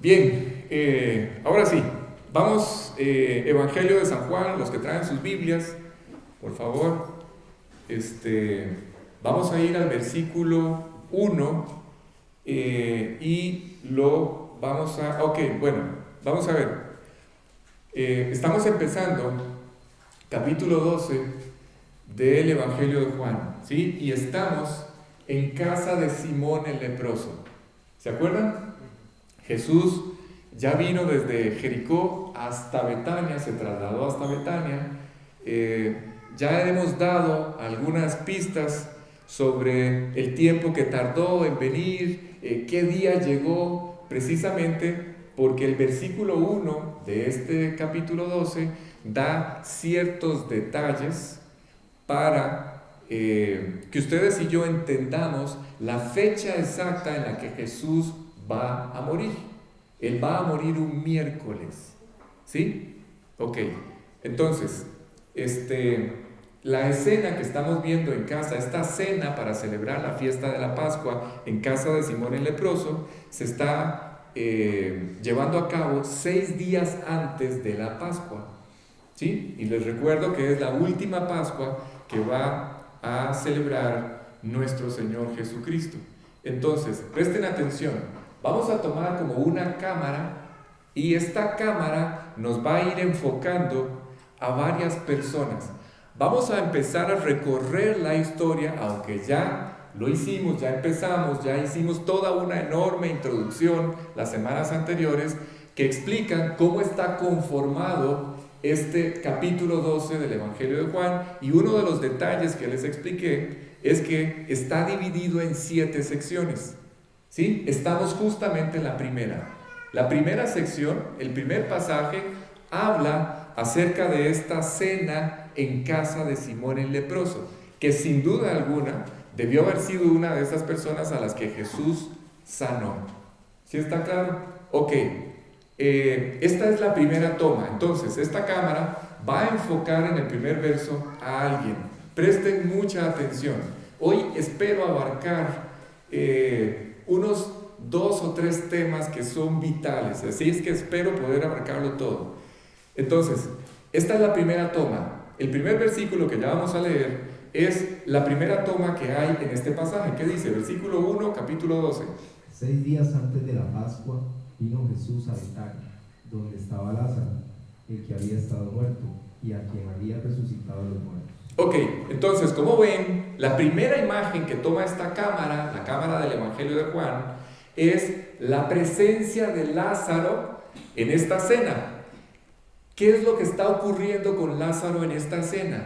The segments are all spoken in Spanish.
Bien, ahora sí, vamos, Evangelio de San Juan, los que traen sus Biblias, por favor, vamos a ir al versículo 1 y lo vamos a, ok, bueno, vamos a ver, estamos empezando capítulo 12 del Evangelio de Juan, ¿sí? Y estamos en casa de Simón el leproso, ¿se acuerdan? Jesús ya vino desde Jericó hasta Betania, se trasladó hasta Betania. Ya hemos dado algunas pistas sobre el tiempo que tardó en venir, qué día llegó, precisamente porque el versículo 1 de este capítulo 12 da ciertos detalles para que ustedes y yo entendamos la fecha exacta en la que Jesús va a morir. Él va a morir un miércoles. ¿Sí? Ok. Entonces, la escena que estamos viendo en casa, esta cena para celebrar la fiesta de la Pascua en casa de Simón el leproso, se está llevando a cabo 6 días antes de la Pascua. ¿Sí? Y les recuerdo que es la última Pascua que va a celebrar nuestro Señor Jesucristo. Entonces, presten atención. Vamos a tomar como una cámara y esta cámara nos va a ir enfocando a varias personas. Vamos a empezar a recorrer la historia, aunque ya lo hicimos, ya empezamos, ya hicimos toda una enorme introducción las semanas anteriores que explican cómo está conformado este capítulo 12 del Evangelio de Juan, y uno de los detalles que les expliqué es que está dividido en 7 secciones. ¿Sí? Estamos justamente en la primera. La primera sección, el primer pasaje, habla acerca de esta cena en casa de Simón el leproso, que sin duda alguna debió haber sido una de esas personas a las que Jesús sanó. ¿Sí está claro? Ok. Esta es la primera toma. Entonces, esta cámara va a enfocar en el primer verso a alguien. Presten mucha atención. Hoy espero abarcar unos 2 o 3 temas que son vitales, así es que espero poder abarcarlo todo. Entonces, esta es la primera toma. El primer versículo que ya vamos a leer es la primera toma que hay en este pasaje. ¿Qué dice? Versículo 1, capítulo 12. 6 días antes de la Pascua vino Jesús a Betania, donde estaba Lázaro, el que había estado muerto, y a quien había resucitado los muertos. Ok, entonces, como ven, la primera imagen que toma esta cámara, la cámara del Evangelio de Juan, es la presencia de Lázaro en esta cena. ¿Qué es lo que está ocurriendo con Lázaro en esta cena?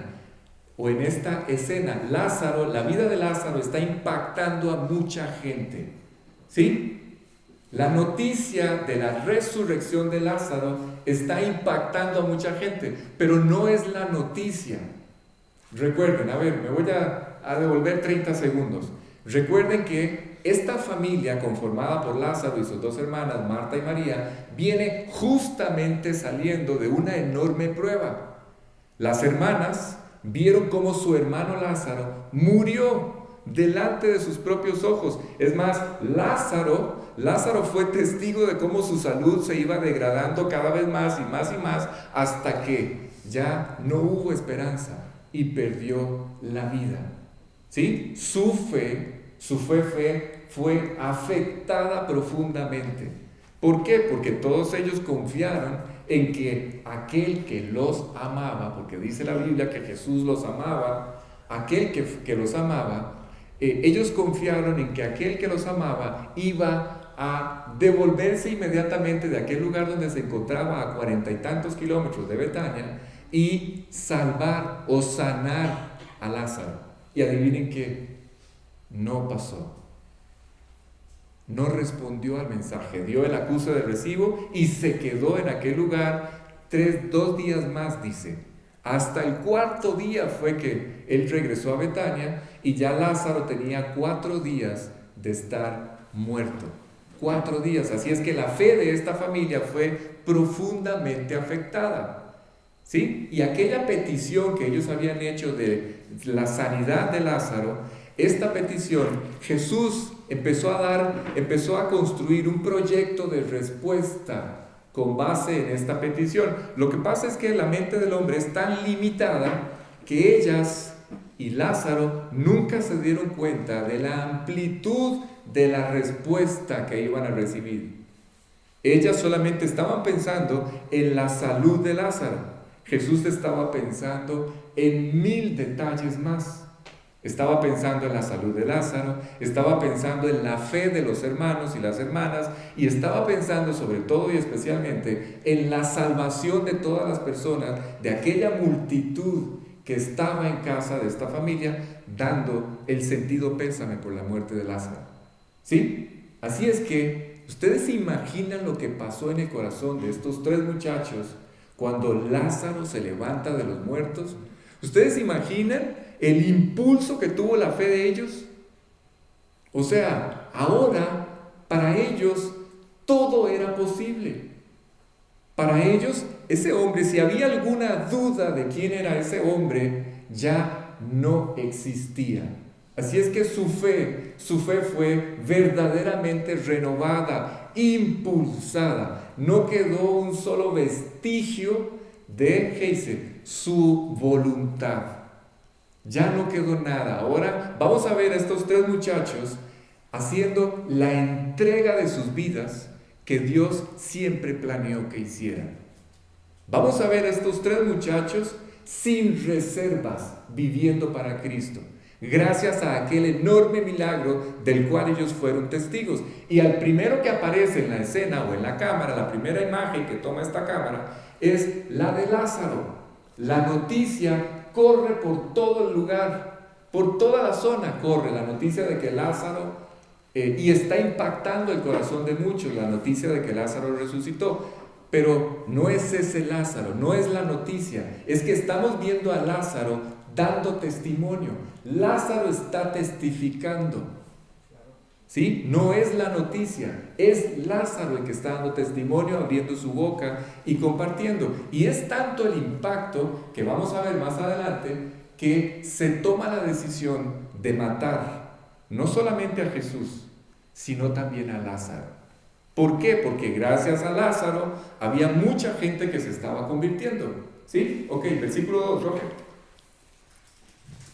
O en esta escena. Lázaro, la vida de Lázaro está impactando a mucha gente. ¿Sí? La noticia de la resurrección de Lázaro está impactando a mucha gente, pero no es la noticia. Recuerden, a ver, me voy a devolver 30 segundos. Recuerden que esta familia conformada por Lázaro y sus 2 hermanas, Marta y María, viene justamente saliendo de una enorme prueba. Las hermanas vieron cómo su hermano Lázaro murió delante de sus propios ojos. Es más, Lázaro fue testigo de cómo su salud se iba degradando cada vez más y más y más, hasta que ya no hubo esperanza y perdió la vida. ¿Sí? Su fe fue afectada profundamente. ¿Por qué? Porque todos ellos confiaron en que aquel que los amaba, porque dice la Biblia que Jesús los amaba, aquel que los amaba, ellos confiaron en que aquel que los amaba iba a devolverse inmediatamente de aquel lugar donde se encontraba a 40 y tantos kilómetros de Betania y salvar o sanar a Lázaro. Y adivinen qué, no pasó. No respondió al mensaje, dio el acuse de recibo y se quedó en aquel lugar 2 días más, dice. Hasta el 4.º día fue que él regresó a Betania y ya Lázaro tenía 4 días de estar muerto. 4 días, así es que la fe de esta familia fue profundamente afectada. ¿Sí? Y aquella petición que ellos habían hecho de la sanidad de Lázaro esta petición, Jesús empezó a construir un proyecto de respuesta con base en esta petición. Lo que pasa es que la mente del hombre es tan limitada que ellas y Lázaro nunca se dieron cuenta de la amplitud de la respuesta que iban a recibir. Ellas solamente estaban pensando en la salud de Lázaro. Jesús estaba pensando en 1000 detalles más. Estaba pensando en la salud de Lázaro, estaba pensando en la fe de los hermanos y las hermanas, y estaba pensando sobre todo y especialmente en la salvación de todas las personas, de aquella multitud que estaba en casa de esta familia, dando el sentido pésame por la muerte de Lázaro. ¿Sí? Así es que, ¿ustedes se imaginan lo que pasó en el corazón de estos 3 muchachos cuando Lázaro se levanta de los muertos? ¿Ustedes se imaginan el impulso que tuvo la fe de ellos? O sea, ahora para ellos todo era posible. Para ellos, ese hombre, si había alguna duda de quién era ese hombre, ya no existía. Así es que su fe fue verdaderamente renovada, impulsada. No quedó un solo vestigio de Geisel, su voluntad. Ya no quedó nada. Ahora vamos a ver a estos 3 muchachos haciendo la entrega de sus vidas que Dios siempre planeó que hicieran. Vamos a ver a estos 3 muchachos sin reservas, viviendo para Cristo, gracias a aquel enorme milagro del cual ellos fueron testigos. Y al primero que aparece en la escena o en la cámara, la primera imagen que toma esta cámara es la de Lázaro. La noticia corre por todo el lugar, por toda la zona corre la noticia de que Lázaro, y está impactando el corazón de muchos, la noticia de que Lázaro resucitó. Pero no es ese Lázaro, no es la noticia, es que estamos viendo a Lázaro dando testimonio. Lázaro está testificando, ¿sí? No es la noticia, es Lázaro el que está dando testimonio, abriendo su boca y compartiendo. Y es tanto el impacto, que vamos a ver más adelante, que se toma la decisión de matar no solamente a Jesús, sino también a Lázaro. ¿Por qué? Porque gracias a Lázaro había mucha gente que se estaba convirtiendo. ¿Sí? Ok, versículo 2, Roger.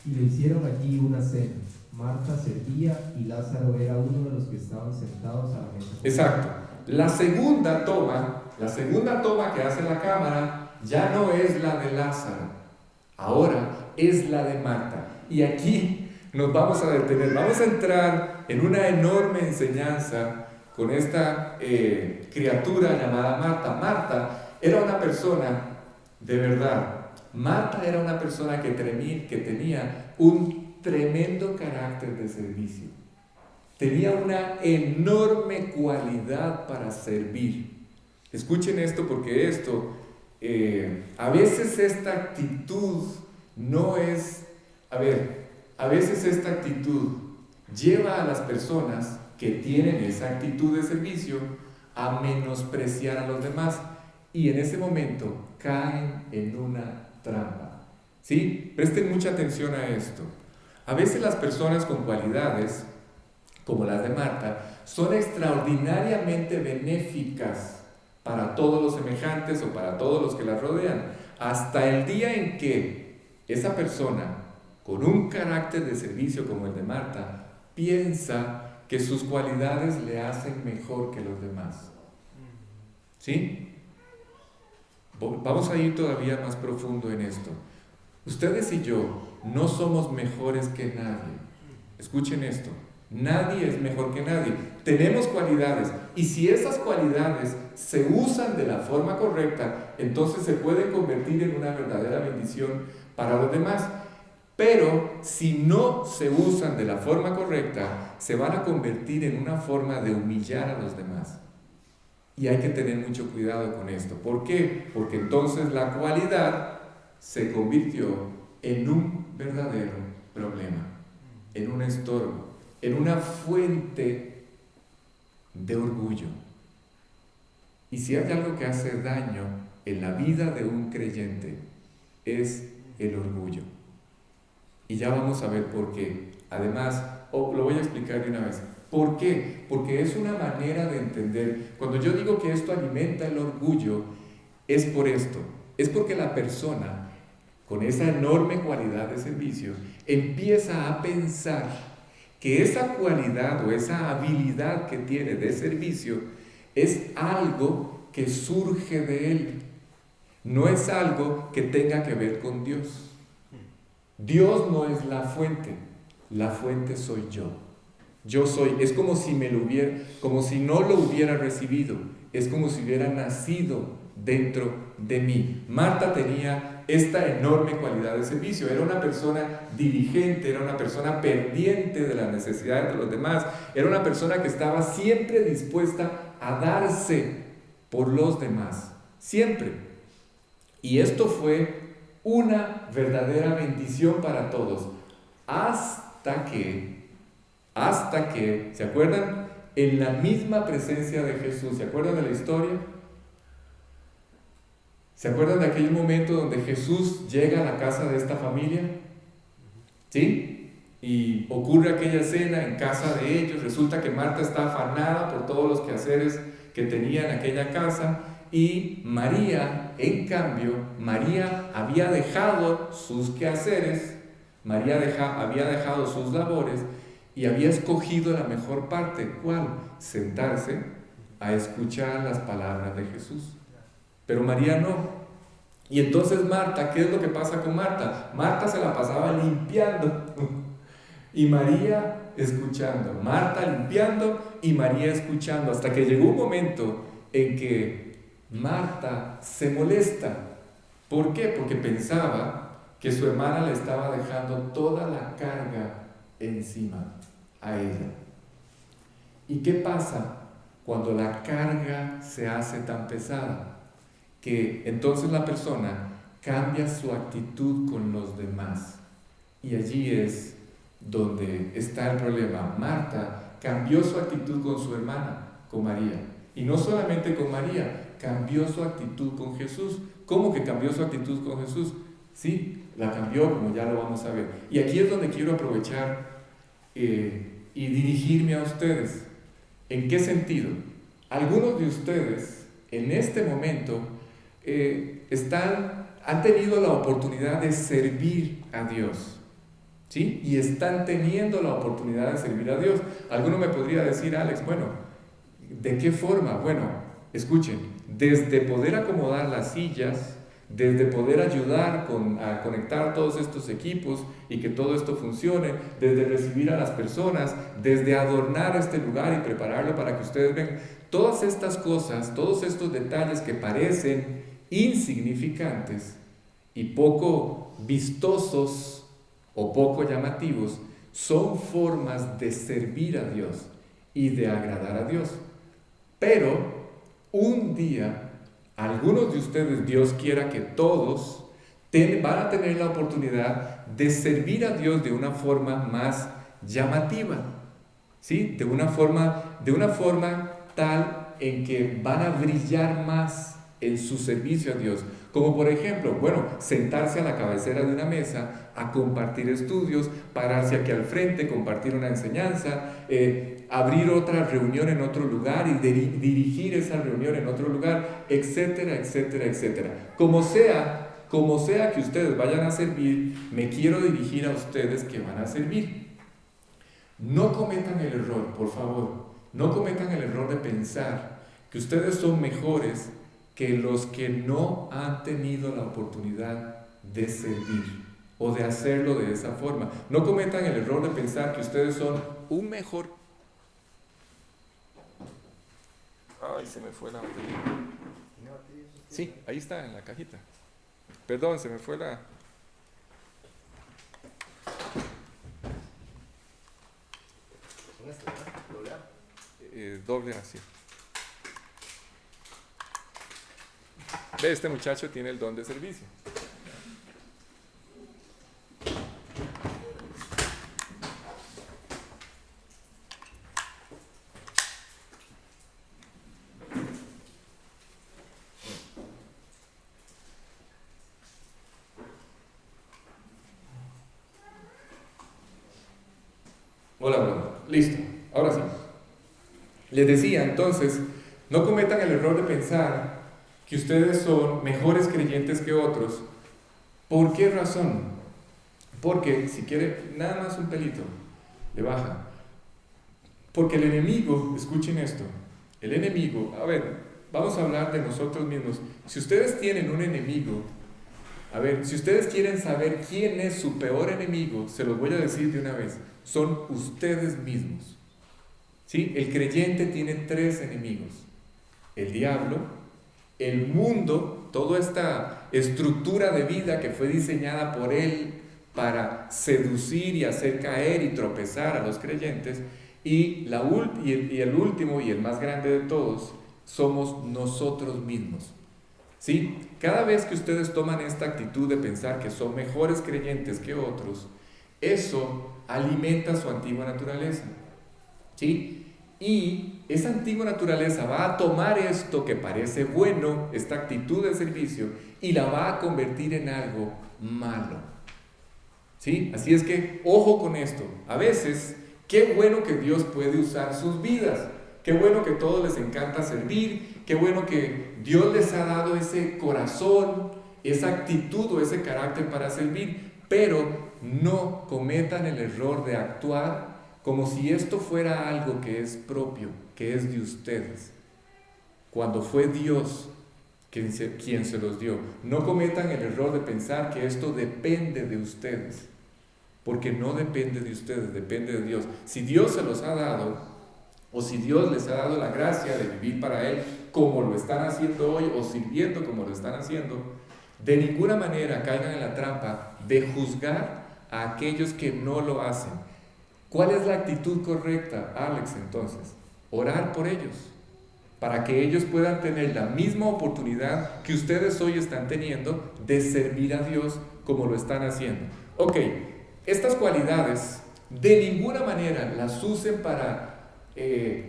Y le hicieron allí una cena. Marta servía y Lázaro era uno de los que estaban sentados a la mesa. Exacto. La segunda toma que hace la cámara ya no es la de Lázaro, ahora es la de Marta. Y aquí nos vamos a detener, vamos a entrar en una enorme enseñanza con esta criatura llamada Marta. Marta era una persona de verdad. Marta era una persona que tenía un tremendo carácter de servicio. Tenía una enorme cualidad para servir. Escuchen esto, porque esto, a veces esta actitud no es, a veces esta actitud lleva a las personas que tienen esa actitud de servicio a menospreciar a los demás, y en ese momento caen en una trampa. ¿Sí? Presten mucha atención a esto. A veces las personas con cualidades como las de Marta son extraordinariamente benéficas para todos los semejantes o para todos los que las rodean, hasta el día en que esa persona con un carácter de servicio como el de Marta piensa que sus cualidades le hacen mejor que los demás. ¿Sí? Vamos a ir todavía más profundo en esto. Ustedes y yo no somos mejores que nadie. Escuchen esto. Nadie es mejor que nadie. Tenemos cualidades, y si esas cualidades se usan de la forma correcta, entonces se pueden convertir en una verdadera bendición para los demás. Pero si no se usan de la forma correcta, se van a convertir en una forma de humillar a los demás. Y hay que tener mucho cuidado con esto. ¿Por qué? Porque entonces la cualidad se convirtió en un verdadero problema, en un estorbo, en una fuente de orgullo. Y si hay algo que hace daño en la vida de un creyente, es el orgullo. Y ya vamos a ver por qué. Además, lo voy a explicar de una vez. ¿Por qué? Porque es una manera de entender. Cuando yo digo que esto alimenta el orgullo, es por esto. Es porque la persona, con esa enorme cualidad de servicio, empieza a pensar que esa cualidad o esa habilidad que tiene de servicio es algo que surge de él. No es algo que tenga que ver con Dios. Dios no es la fuente soy yo. Yo soy, es como si como si no lo hubiera recibido, es como si hubiera nacido dentro de mí. Marta tenía esta enorme cualidad de servicio, era una persona diligente, era una persona pendiente de las necesidades de los demás, era una persona que estaba siempre dispuesta a darse por los demás, siempre. Y esto fue una verdadera bendición para todos, hasta que, ¿se acuerdan? En la misma presencia de Jesús, ¿se acuerdan de la historia? ¿Se acuerdan de aquel momento donde Jesús llega a la casa de esta familia? ¿Sí? Y ocurre aquella escena en casa de ellos, resulta que Marta está afanada por todos los quehaceres que tenía en aquella casa, y María, en cambio, María había dejado sus quehaceres, había dejado sus labores y había escogido la mejor parte. ¿Cuál? Sentarse a escuchar las palabras de Jesús. Pero María no. Y entonces Marta, ¿qué es lo que pasa con Marta? Marta se la pasaba limpiando y María escuchando. Marta limpiando y María escuchando, hasta que llegó un momento en que Marta se molesta. ¿Por qué? Porque pensaba que su hermana le estaba dejando toda la carga encima a ella. ¿Y qué pasa cuando la carga se hace tan pesada? Que entonces la persona cambia su actitud con los demás. Y allí es donde está el problema. Marta cambió su actitud con su hermana, con María. Y no solamente con María, cambió su actitud con Jesús. ¿Cómo que cambió su actitud con Jesús? Sí, la cambió, como ya lo vamos a ver. Y aquí es donde quiero aprovechar y dirigirme a ustedes. ¿En qué sentido? Algunos de ustedes en este momento han tenido la oportunidad de servir a Dios, ¿sí? Y están teniendo la oportunidad de servir a Dios. Alguno me podría decir, Alex, bueno, ¿de qué forma? Bueno, escuchen, desde poder acomodar las sillas, desde poder ayudar a conectar todos estos equipos y que todo esto funcione, desde recibir a las personas, desde adornar este lugar y prepararlo para que ustedes vengan. Todas estas cosas, todos estos detalles que parecen insignificantes y poco vistosos o poco llamativos, son formas de servir a Dios y de agradar a Dios. Pero un día, algunos de ustedes, Dios quiera que todos, van a tener la oportunidad de servir a Dios de una forma más llamativa, ¿sí? De una forma tal en que van a brillar más en su servicio a Dios. Como por ejemplo, bueno, sentarse a la cabecera de una mesa a compartir estudios, pararse aquí al frente, compartir una enseñanza, abrir otra reunión en otro lugar y dirigir esa reunión en otro lugar, etcétera, etcétera, etcétera. Como sea que ustedes vayan a servir, me quiero dirigir a ustedes que van a servir. No cometan el error, por favor, no cometan el error de pensar que ustedes son mejores que los que no han tenido la oportunidad de servir o de hacerlo de esa forma. No cometan el error de pensar que ustedes son un mejor. Ay, se me fue la batería. Sí, ahí está en la cajita. Perdón, se me fue la... Doble A, sí. Ve, este muchacho tiene el don de servicio. Hola, hola. Listo. Ahora sí. Les decía, entonces, no cometan el error de pensar que ustedes son mejores creyentes que otros. ¿Por qué razón? Porque, si quiere, nada más un pelito, le baja. Porque el enemigo, escuchen esto, el enemigo, a ver, vamos a hablar de nosotros mismos. Si ustedes tienen un enemigo, a ver, si ustedes quieren saber quién es su peor enemigo, se los voy a decir de una vez, son ustedes mismos. ¿Sí? El creyente tiene 3 enemigos: el diablo, el mundo, toda esta estructura de vida que fue diseñada por él para seducir y hacer caer y tropezar a los creyentes, y el último y el más grande de todos somos nosotros mismos. ¿Sí? Cada vez que ustedes toman esta actitud de pensar que son mejores creyentes que otros, eso alimenta su antigua naturaleza. ¿Sí? Y esa antigua naturaleza va a tomar esto que parece bueno, esta actitud de servicio, y la va a convertir en algo malo. ¿Sí? Así es que, ojo con esto. A veces, qué bueno que Dios puede usar sus vidas. Qué bueno que a todos les encanta servir. Qué bueno que Dios les ha dado ese corazón, esa actitud o ese carácter para servir. Pero no cometan el error de actuar como si esto fuera algo que es propio, que es de ustedes, cuando fue Dios quien se los dio. No cometan el error de pensar que esto depende de ustedes, porque no depende de ustedes, depende de Dios. Si Dios se los ha dado, o si Dios les ha dado la gracia de vivir para Él como lo están haciendo hoy, o sirviendo como lo están haciendo, de ninguna manera caigan en la trampa de juzgar a aquellos que no lo hacen. ¿Cuál es la actitud correcta, Alex, entonces? Orar por ellos, para que ellos puedan tener la misma oportunidad que ustedes hoy están teniendo de servir a Dios como lo están haciendo. Ok, estas cualidades de ninguna manera las usen para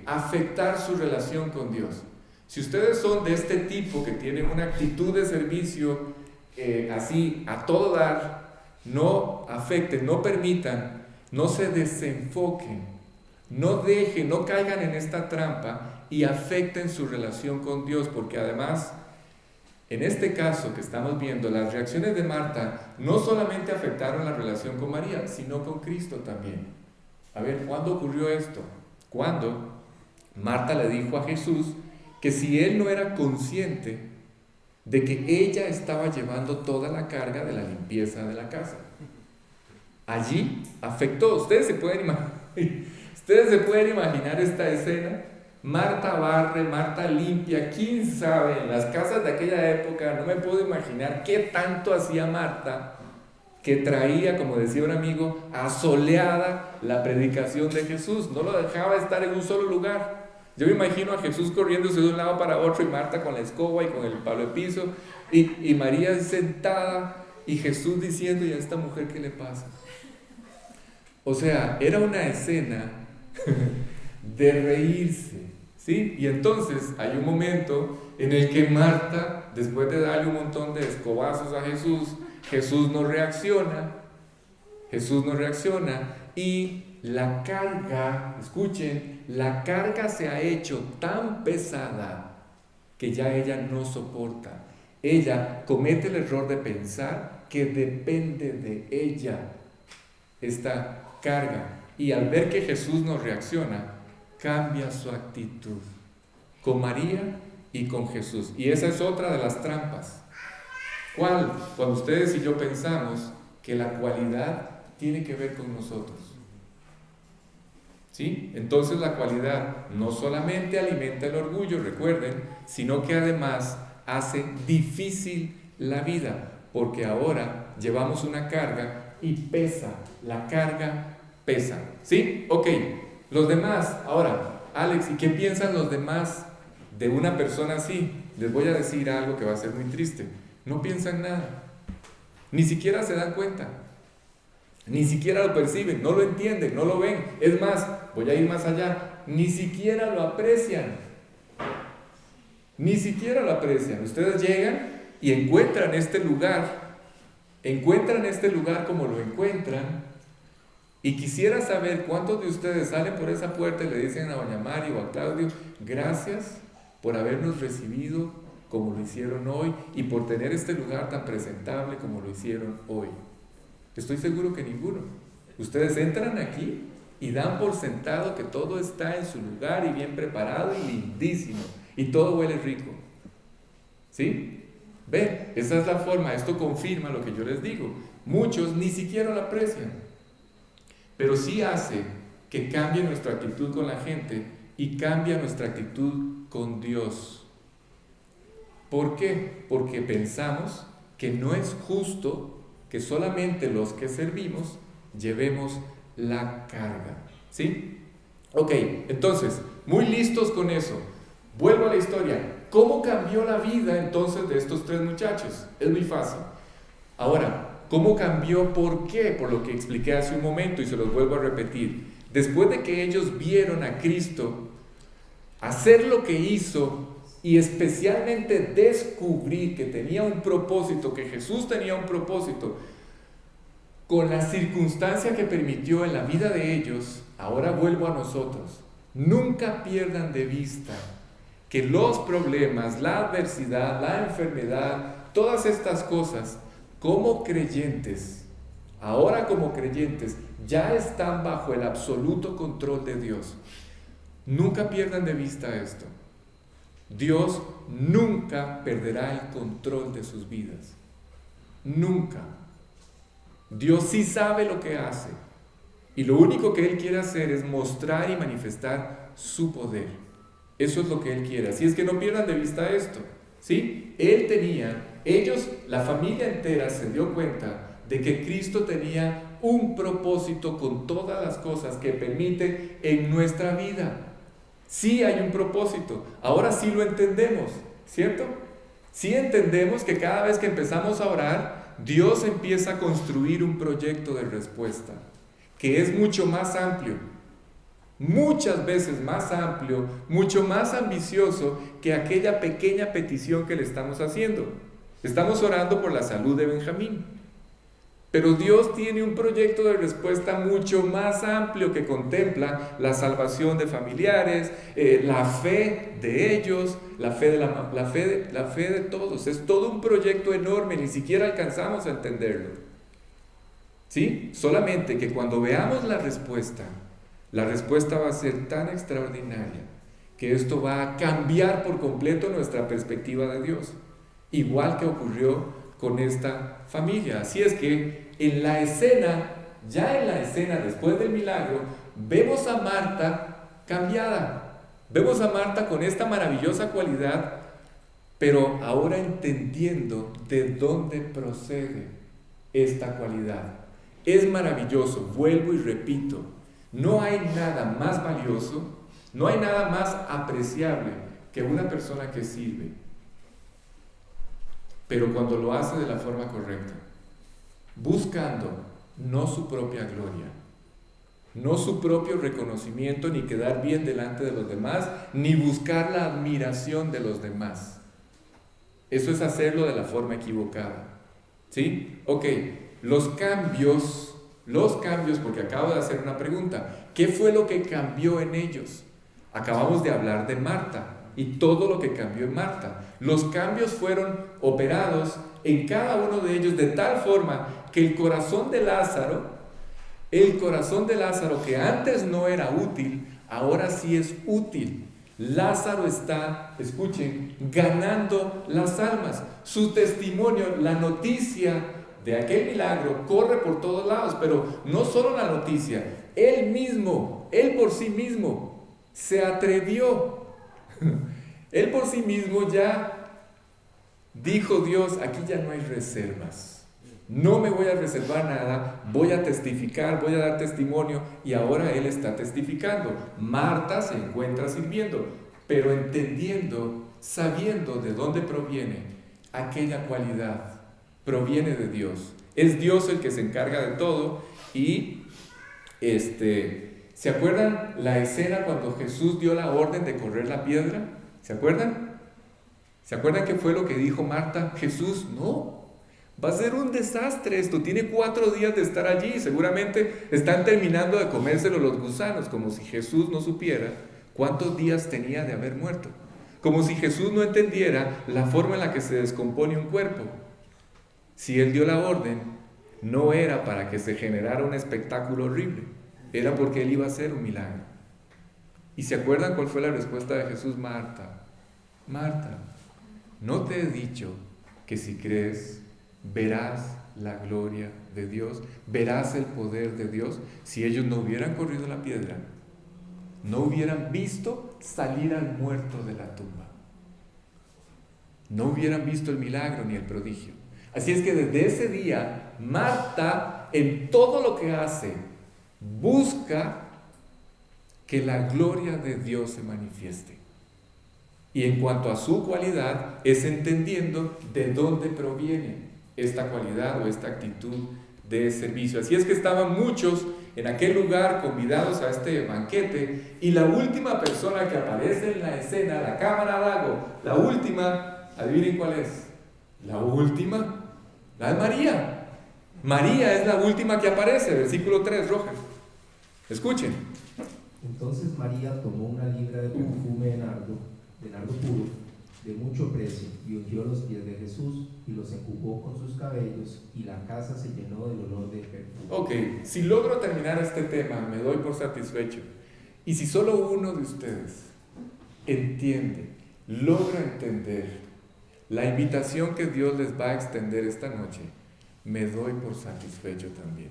afectar su relación con Dios. Si ustedes son de este tipo que tienen una actitud de servicio así a todo dar, no afecten, no permitan, no se desenfoquen, no dejen, no caigan en esta trampa y afecten su relación con Dios, porque además, en este caso que estamos viendo, las reacciones de Marta no solamente afectaron la relación con María, sino con Cristo también. A ver, ¿cuándo ocurrió esto? Cuando Marta le dijo a Jesús que si él no era consciente de que ella estaba llevando toda la carga de la limpieza de la casa. Allí afectó. Ustedes se pueden imaginar esta escena. Marta barre, Marta limpia. ¿Quién sabe? En las casas de aquella época no me puedo imaginar qué tanto hacía Marta, que traía, como decía un amigo, asoleada la predicación de Jesús. No lo dejaba estar en un solo lugar. Yo me imagino a Jesús corriéndose de un lado para otro y Marta con la escoba y con el palo de piso y María sentada y Jesús diciendo: ¿y a esta mujer qué le pasa? O sea, era una escena de reírse, ¿sí? Y entonces hay un momento en el que Marta, después de darle un montón de escobazos a Jesús, Jesús no reacciona y la carga, escuchen, la carga se ha hecho tan pesada que ya ella no soporta. Ella comete el error de pensar que depende de ella esta carga, y al ver que Jesús no reacciona, cambia su actitud con María y con Jesús. Y esa es otra de las trampas. ¿Cuál? Cuando ustedes y yo pensamos que la cualidad tiene que ver con nosotros. ¿Sí? Entonces la cualidad no solamente alimenta el orgullo, recuerden, sino que además hace difícil la vida, porque ahora llevamos una carga y pesa, la carga pesa. ¿Sí? Ok, los demás, ahora, Alex, ¿y qué piensan los demás de una persona así? Les voy a decir algo que va a ser muy triste. No piensan nada, ni siquiera se dan cuenta, ni siquiera lo perciben, no lo entienden, no lo ven. Es más, voy a ir más allá, ni siquiera lo aprecian. Ni siquiera lo aprecian. Ustedes llegan y encuentran este lugar como lo encuentran, Y quisiera saber cuántos de ustedes salen por esa puerta y le dicen a doña Mari o a Claudio, gracias por habernos recibido como lo hicieron hoy y por tener este lugar tan presentable como lo hicieron hoy. Estoy seguro que ninguno. Ustedes entran aquí y dan por sentado que todo está en su lugar y bien preparado y lindísimo y todo huele rico. ¿Sí? Ven, esa es la forma, esto confirma lo que yo les digo. Muchos ni siquiera lo aprecian, pero sí hace que cambie nuestra actitud con la gente y cambia nuestra actitud con Dios. ¿Por qué? Porque pensamos que no es justo que solamente los que servimos llevemos la carga. ¿Sí? Ok, entonces, muy listos con eso. Vuelvo a la historia. ¿Cómo cambió la vida entonces de estos tres muchachos? Es muy fácil. Ahora, ¿cómo cambió? ¿Por qué? Por lo que expliqué hace un momento y se los vuelvo a repetir. Después de que ellos vieron a Cristo hacer lo que hizo y especialmente descubrir que tenía un propósito, que Jesús tenía un propósito, con la circunstancia que permitió en la vida de ellos, ahora vuelvo a nosotros. Nunca pierdan de vista que los problemas, la adversidad, la enfermedad, todas estas cosas, como creyentes, ahora como creyentes, ya están bajo el absoluto control de Dios. Nunca pierdan de vista esto. Dios nunca perderá el control de sus vidas. Nunca. Dios sí sabe lo que hace. Y lo único que Él quiere hacer es mostrar y manifestar su poder. Eso es lo que Él quiere. Así es que no pierdan de vista esto. ¿Sí? Ellos, la familia entera se dio cuenta de que Cristo tenía un propósito con todas las cosas que permite en nuestra vida. Sí hay un propósito. Ahora sí lo entendemos, ¿cierto? Sí entendemos que cada vez que empezamos a orar, Dios empieza a construir un proyecto de respuesta, que es mucho más amplio, muchas veces más amplio, mucho más ambicioso que aquella pequeña petición que le estamos haciendo. Estamos orando por la salud de Benjamín, pero Dios tiene un proyecto de respuesta mucho más amplio que contempla la salvación de familiares, la fe de ellos, la fe de todos. Es todo un proyecto enorme, ni siquiera alcanzamos a entenderlo. ¿Sí? Solamente que cuando veamos la respuesta va a ser tan extraordinaria que esto va a cambiar por completo nuestra perspectiva de Dios, igual que ocurrió con esta familia. Así es que ya en la escena después del milagro, vemos a Marta cambiada, vemos a Marta con esta maravillosa cualidad, pero ahora entendiendo de dónde procede esta cualidad. Es maravilloso, vuelvo y repito, no hay nada más valioso, no hay nada más apreciable que una persona que sirve, pero cuando lo hace de la forma correcta, buscando no su propia gloria, no su propio reconocimiento, ni quedar bien delante de los demás, ni buscar la admiración de los demás. Eso es hacerlo de la forma equivocada. ¿Sí? Ok, los cambios, porque acabo de hacer una pregunta. ¿Qué fue lo que cambió en ellos? Acabamos de hablar de Marta y todo lo que cambió en Marta. Los cambios fueron operados en cada uno de ellos de tal forma que el corazón de Lázaro que antes no era útil, ahora sí es útil. Lázaro está, escuchen, ganando las almas. Su testimonio, la noticia de aquel milagro corre por todos lados, pero no solo la noticia, él por sí mismo se atrevió. Él por sí mismo ya dijo: Dios, aquí ya no hay reservas. No me voy a reservar nada, voy a testificar, voy a dar testimonio. Y ahora él está testificando. Marta se encuentra sirviendo, pero entendiendo, sabiendo de dónde proviene aquella cualidad. Proviene de Dios. Es Dios el que se encarga de todo. Y ¿se acuerdan la escena cuando Jesús dio la orden de correr la piedra? ¿Se acuerdan? ¿Se acuerdan qué fue lo que dijo Marta? Jesús, no, Va a ser un desastre esto. Tiene 4 días de estar allí. Seguramente están terminando de comérselo los gusanos, como si Jesús no supiera cuántos días tenía de haber muerto. Como si Jesús no entendiera la forma en la que se descompone un cuerpo. Si Él dio la orden, no era para que se generara un espectáculo horrible. Era porque Él iba a hacer un milagro. ¿Y se acuerdan cuál fue la respuesta de Jesús? Marta, Marta, ¿no te he dicho que si crees, verás la gloria de Dios, verás el poder de Dios? Si ellos no hubieran corrido la piedra, no hubieran visto salir al muerto de la tumba, no hubieran visto el milagro ni el prodigio. Así es que desde ese día, Marta, en todo lo que hace, busca que la gloria de Dios se manifieste. Y en cuanto a su cualidad, es entendiendo de dónde proviene esta cualidad o esta actitud de servicio. Así es que estaban muchos en aquel lugar convidados a este banquete, y la última persona que aparece en la escena, la cámara Lago, la última, adivinen cuál es. La última, la de María. María es la última que aparece, versículo 3, Roger. Escuchen. Entonces María tomó una libra de perfume de nardo puro, de mucho precio, y ungió los pies de Jesús, y los enjugó con sus cabellos, y la casa se llenó del olor del perfume. Ok, si logro terminar este tema, me doy por satisfecho. Y si solo uno de ustedes entiende, logra entender la invitación que Dios les va a extender esta noche, me doy por satisfecho también.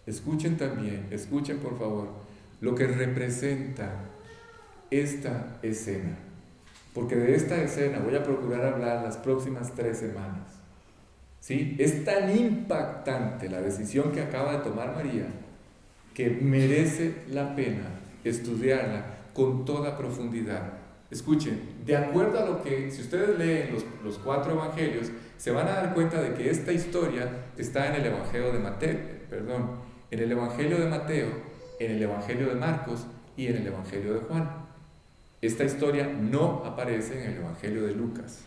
Escuchen también, escuchen por favor, lo que representa esta escena. Porque de esta escena voy a procurar hablar las próximas 3 semanas. ¿Sí? Es tan impactante la decisión que acaba de tomar María que merece la pena estudiarla con toda profundidad. Escuchen, de acuerdo a lo que, si ustedes leen los 4 evangelios, se van a dar cuenta de que esta historia está en el Evangelio de Mateo, en el Evangelio de Mateo, en el Evangelio de Marcos y en el Evangelio de Juan. Esta historia no aparece en el Evangelio de Lucas.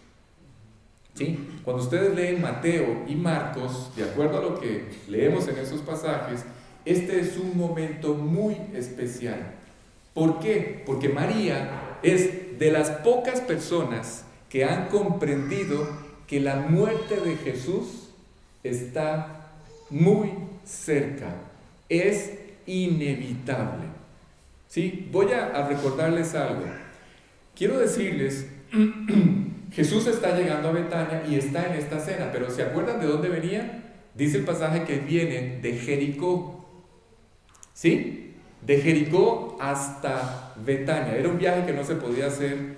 ¿Sí? Cuando ustedes leen Mateo y Marcos, de acuerdo a lo que leemos en esos pasajes, este es un momento muy especial. ¿Por qué? Porque María es de las pocas personas que han comprendido que la muerte de Jesús está muy cerca, es inevitable. ¿Sí? Voy a recordarles algo. Quiero decirles, Jesús está llegando a Betania y está en esta cena, pero ¿se acuerdan de dónde venía? Dice el pasaje que viene de Jericó. ¿Sí? De Jericó hasta Betania. Era un viaje que no se podía hacer,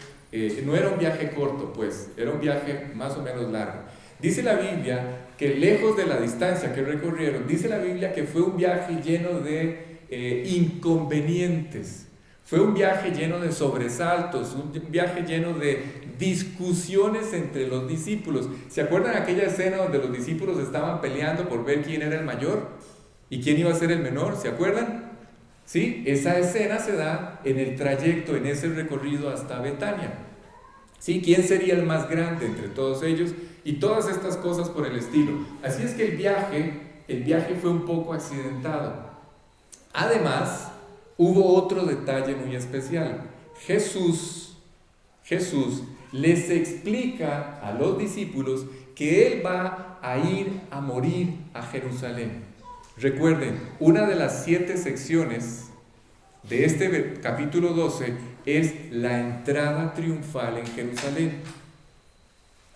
no era un viaje corto, pues, era un viaje más o menos largo. Dice la Biblia que lejos de la distancia que recorrieron, dice la Biblia que fue un viaje lleno de inconvenientes. Fue un viaje lleno de sobresaltos, un viaje lleno de discusiones entre los discípulos. ¿Se acuerdan aquella escena donde los discípulos estaban peleando por ver quién era el mayor y quién iba a ser el menor? ¿Se acuerdan? ¿Sí? Esa escena se da en el trayecto, en ese recorrido hasta Betania. ¿Sí? ¿Quién sería el más grande entre todos ellos? Y todas estas cosas por el estilo. Así es que el viaje fue un poco accidentado. Además, hubo otro detalle muy especial. Jesús les explica a los discípulos que Él va a ir a morir a Jerusalén. Recuerden, una de las 7 secciones de este capítulo 12 es la entrada triunfal en Jerusalén.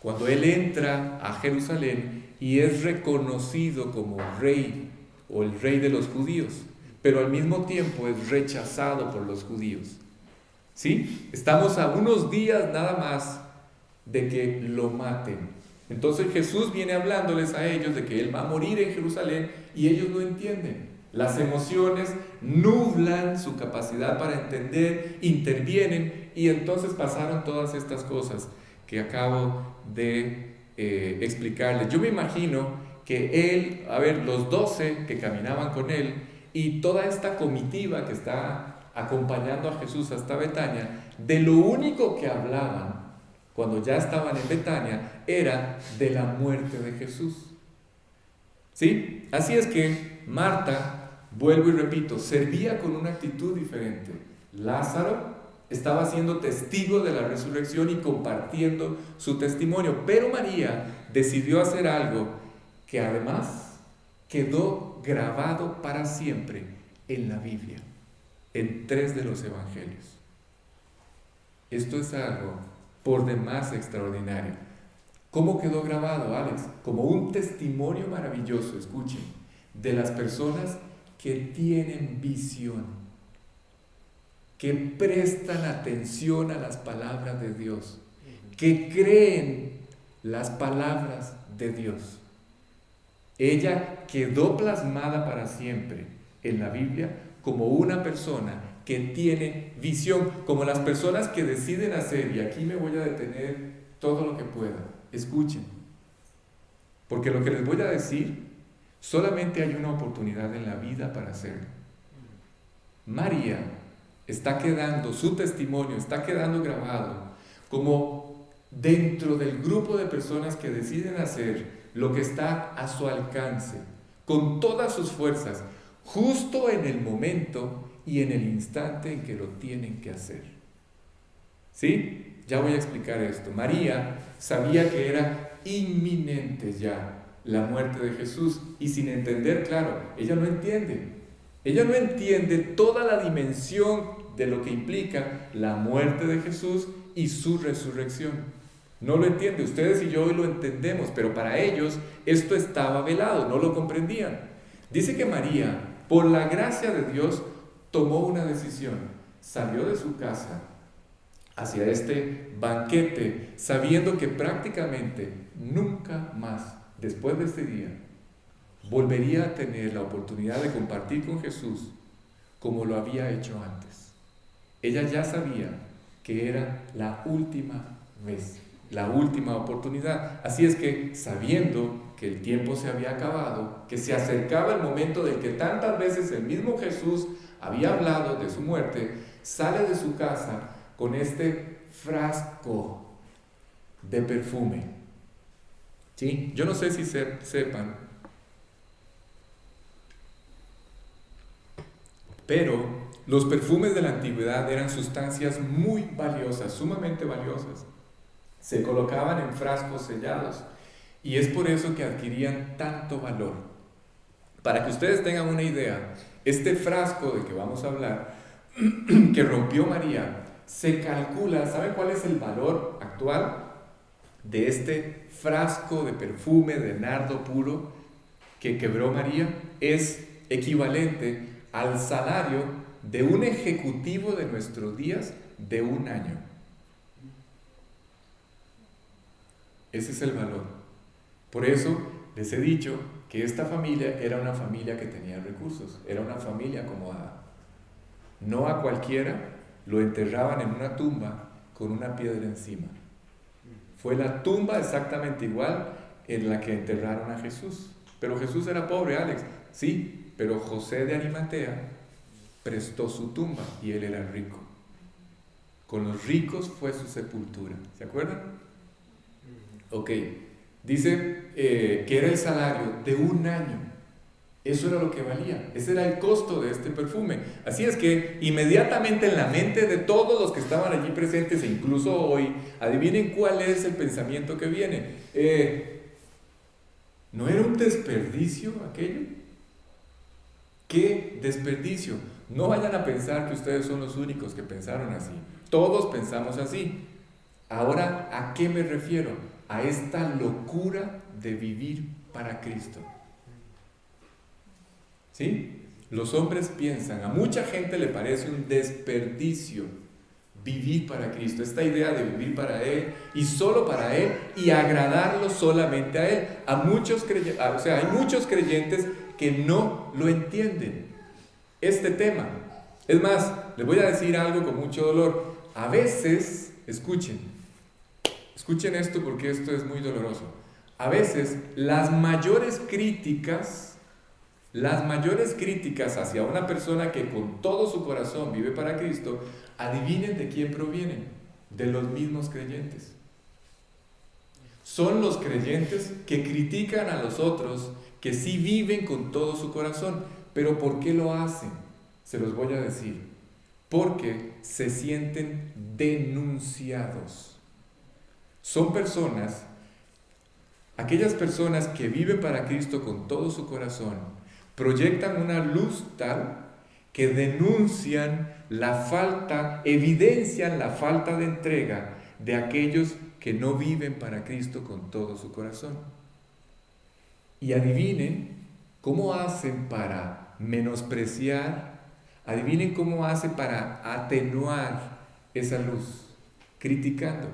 Cuando Él entra a Jerusalén y es reconocido como rey o el rey de los judíos, pero al mismo tiempo es rechazado por los judíos. ¿Sí? Estamos a unos días nada más de que lo maten. Entonces Jesús viene hablándoles a ellos de que Él va a morir en Jerusalén y ellos no entienden. Las emociones nublan su capacidad para entender, intervienen y entonces pasaron todas estas cosas que acabo de explicarles. Yo me imagino que Él, los 12 que caminaban con Él, y toda esta comitiva que está acompañando a Jesús hasta Betania, de lo único que hablaban cuando ya estaban en Betania era de la muerte de Jesús. ¿Sí? Así es que Marta, vuelvo y repito, servía con una actitud diferente. Lázaro estaba siendo testigo de la resurrección y compartiendo su testimonio, pero María decidió hacer algo que además quedó grabado para siempre en la Biblia, en 3 de los evangelios. Esto es algo por demás extraordinario. ¿Cómo quedó grabado, Alex? Como un testimonio maravilloso, escuchen, de las personas que tienen visión, que prestan atención a las palabras de Dios, que creen las palabras de Dios. Ella quedó plasmada para siempre en la Biblia como una persona que tiene visión, como las personas que deciden hacer, y aquí me voy a detener todo lo que pueda. Escuchen, porque lo que les voy a decir, solamente hay una oportunidad en la vida para hacerlo. María está quedando, su testimonio está quedando grabado como dentro del grupo de personas que deciden hacer lo que está a su alcance, con todas sus fuerzas, justo en el momento y en el instante en que lo tienen que hacer. ¿Sí? Ya voy a explicar esto. María sabía que era inminente ya la muerte de Jesús y sin entender, claro, ella no entiende toda la dimensión de lo que implica la muerte de Jesús y su resurrección. No lo entiende. Ustedes y yo hoy lo entendemos, pero para ellos esto estaba velado, no lo comprendían. Dice que María, por la gracia de Dios, tomó una decisión. Salió de su casa hacia este banquete, sabiendo que prácticamente nunca más, después de este día, volvería a tener la oportunidad de compartir con Jesús como lo había hecho antes. Ella ya sabía que era la última vez, la última oportunidad. Así es que, sabiendo que el tiempo se había acabado, que se acercaba el momento del que tantas veces el mismo Jesús había hablado de su muerte, sale de su casa con este frasco de perfume. ¿Sí? Yo no sé si sepan, pero los perfumes de la antigüedad eran sustancias muy valiosas, sumamente valiosas. Se colocaban en frascos sellados y es por eso que adquirían tanto valor. Para que ustedes tengan una idea, este frasco del que vamos a hablar, que rompió María, se calcula, ¿sabe cuál es el valor actual de este frasco de perfume de nardo puro que quebró María? Es equivalente al salario de un ejecutivo de nuestros días de un año. Ese es el valor. Por eso les he dicho que esta familia era una familia que tenía recursos, era una familia acomodada. No a cualquiera lo enterraban en una tumba con una piedra encima. Fue la tumba exactamente igual en la que enterraron a Jesús. Pero Jesús era pobre, Alex. Sí, pero José de Arimatea prestó su tumba y él era rico. Con los ricos fue su sepultura. ¿Se acuerdan? Ok. Dice que era el salario de un año. Eso era lo que valía. Ese era el costo de este perfume. Así es que inmediatamente en la mente de todos los que estaban allí presentes, e incluso hoy, adivinen cuál es el pensamiento que viene. ¿No era un desperdicio aquello? ¿Qué desperdicio? No vayan a pensar que ustedes son los únicos que pensaron así. Todos pensamos así. Ahora, ¿a qué me refiero? A esta locura de vivir para Cristo. ¿Sí? Los hombres piensan, a mucha gente le parece un desperdicio vivir para Cristo, esta idea de vivir para Él y solo para Él y agradarlo solamente a Él. Hay muchos creyentes que no lo entienden, este tema. Es más, les voy a decir algo con mucho dolor. A veces, escuchen esto porque esto es muy doloroso. A veces las mayores críticas hacia una persona que con todo su corazón vive para Cristo, adivinen de quién provienen, de los mismos creyentes. Son los creyentes que critican a los otros que sí viven con todo su corazón. ¿Pero por qué lo hacen? Se los voy a decir. Porque se sienten denunciados. Son personas, aquellas personas que viven para Cristo con todo su corazón, proyectan una luz tal que denuncian la falta, evidencian la falta de entrega de aquellos que no viven para Cristo con todo su corazón. Y adivinen cómo hacen para menospreciar, adivinen cómo hacen para atenuar esa luz, criticando.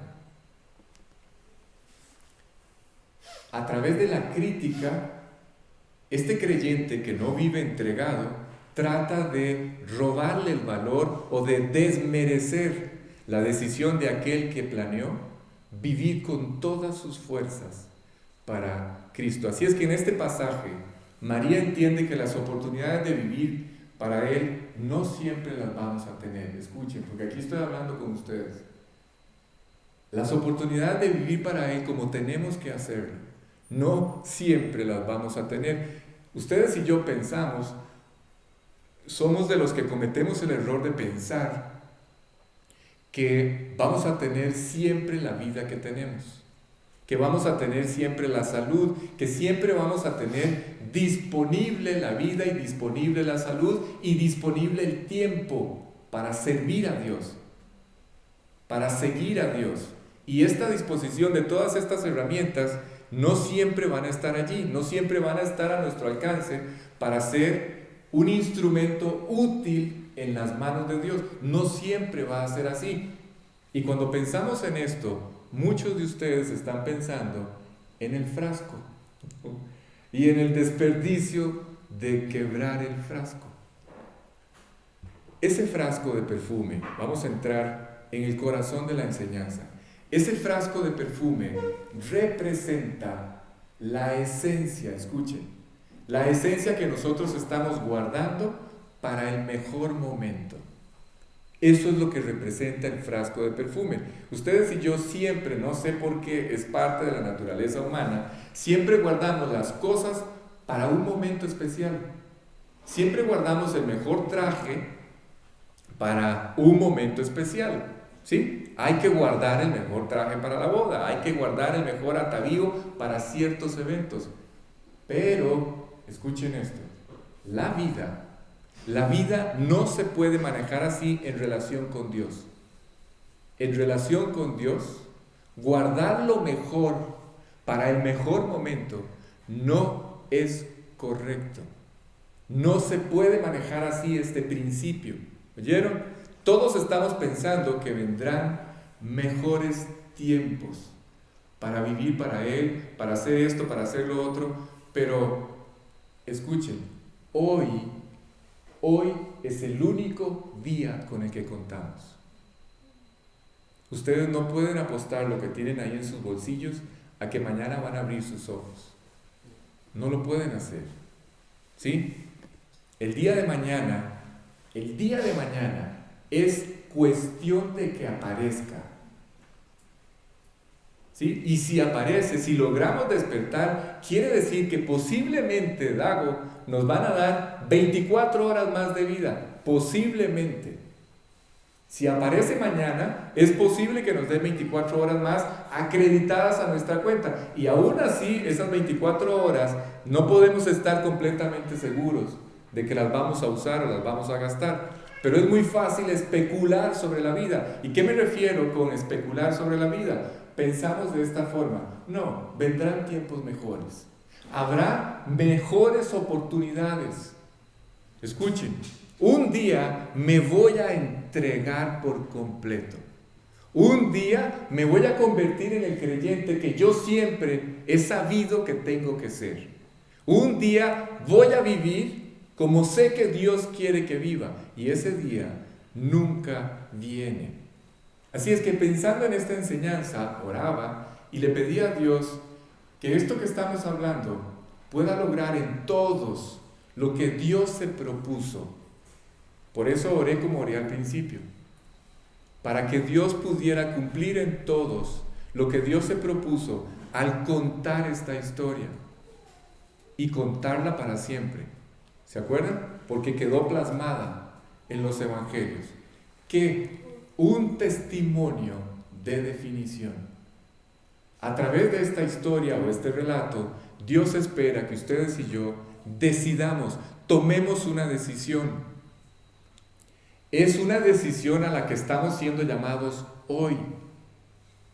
A través de la crítica, este creyente que no vive entregado trata de robarle el valor o de desmerecer la decisión de aquel que planeó vivir con todas sus fuerzas para Cristo. Así es que en este pasaje, María entiende que las oportunidades de vivir para Él no siempre las vamos a tener. Escuchen, porque aquí estoy hablando con ustedes. Las oportunidades de vivir para Él como tenemos que hacerlo, no siempre las vamos a tener. Ustedes y yo pensamos, somos de los que cometemos el error de pensar que vamos a tener siempre la vida que tenemos, que vamos a tener siempre la salud, que siempre vamos a tener disponible la vida y disponible la salud y disponible el tiempo para servir a Dios, para seguir a Dios. Y esta disposición de todas estas herramientas no siempre van a estar allí, no siempre van a estar a nuestro alcance para ser un instrumento útil en las manos de Dios. No siempre va a ser así. Y cuando pensamos en esto, muchos de ustedes están pensando en el frasco y en el desperdicio de quebrar el frasco. Ese frasco de perfume, vamos a entrar en el corazón de la enseñanza. Ese frasco de perfume representa la esencia, escuchen, la esencia que nosotros estamos guardando para el mejor momento. Eso es lo que representa el frasco de perfume. Ustedes y yo siempre, no sé por qué, es parte de la naturaleza humana, siempre guardamos las cosas para un momento especial. Siempre guardamos el mejor traje para un momento especial. ¿Sí? Hay que guardar el mejor traje para la boda, hay que guardar el mejor atavío para ciertos eventos. Pero, escuchen esto, la vida no se puede manejar así en relación con Dios. En relación con Dios, guardar lo mejor para el mejor momento no es correcto. No se puede manejar así este principio. ¿Oyeron? Todos estamos pensando que vendrán mejores tiempos para vivir para Él, para hacer esto, para hacer lo otro, pero escuchen, hoy es el único día con el que contamos. Ustedes no pueden apostar lo que tienen ahí en sus bolsillos a que mañana van a abrir sus ojos. No lo pueden hacer. ¿Sí? El día de mañana es cuestión de que aparezca. ¿Sí? Y si aparece, si logramos despertar, quiere decir que posiblemente, Dago, nos van a dar 24 horas más de vida. Posiblemente. Si aparece mañana, es posible que nos den 24 horas más acreditadas a nuestra cuenta. Y aún así, esas 24 horas no podemos estar completamente seguros de que las vamos a usar o las vamos a gastar. Pero es muy fácil especular sobre la vida. ¿Y qué me refiero con especular sobre la vida? Pensamos de esta forma: no, vendrán tiempos mejores. Habrá mejores oportunidades. Escuchen, un día me voy a entregar por completo. Un día me voy a convertir en el creyente que yo siempre he sabido que tengo que ser. Un día voy a vivir como sé que Dios quiere que viva, y ese día nunca viene. Así es que pensando en esta enseñanza, oraba y le pedía a Dios que esto que estamos hablando pueda lograr en todos lo que Dios se propuso. Por eso oré como oré al principio, para que Dios pudiera cumplir en todos lo que Dios se propuso al contar esta historia. y contarla para siempre. ¿Se acuerdan? Porque quedó plasmada en los evangelios. Que un testimonio de definición. A través de esta historia o este relato, Dios espera que ustedes y yo decidamos, tomemos una decisión. Es una decisión a la que estamos siendo llamados hoy.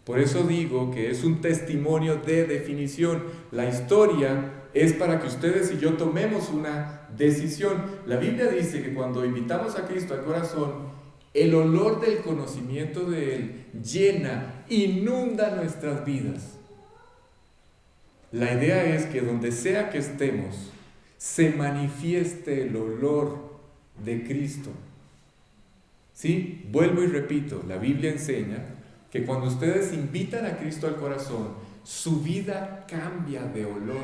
Por eso digo que es un testimonio de definición. La historia es para que ustedes y yo tomemos una decisión. La Biblia dice que cuando invitamos a Cristo al corazón, el olor del conocimiento de Él llena, inunda nuestras vidas. La idea es que donde sea que estemos, se manifieste el olor de Cristo. ¿Sí? Vuelvo y repito, la Biblia enseña que cuando ustedes invitan a Cristo al corazón, su vida cambia de olor.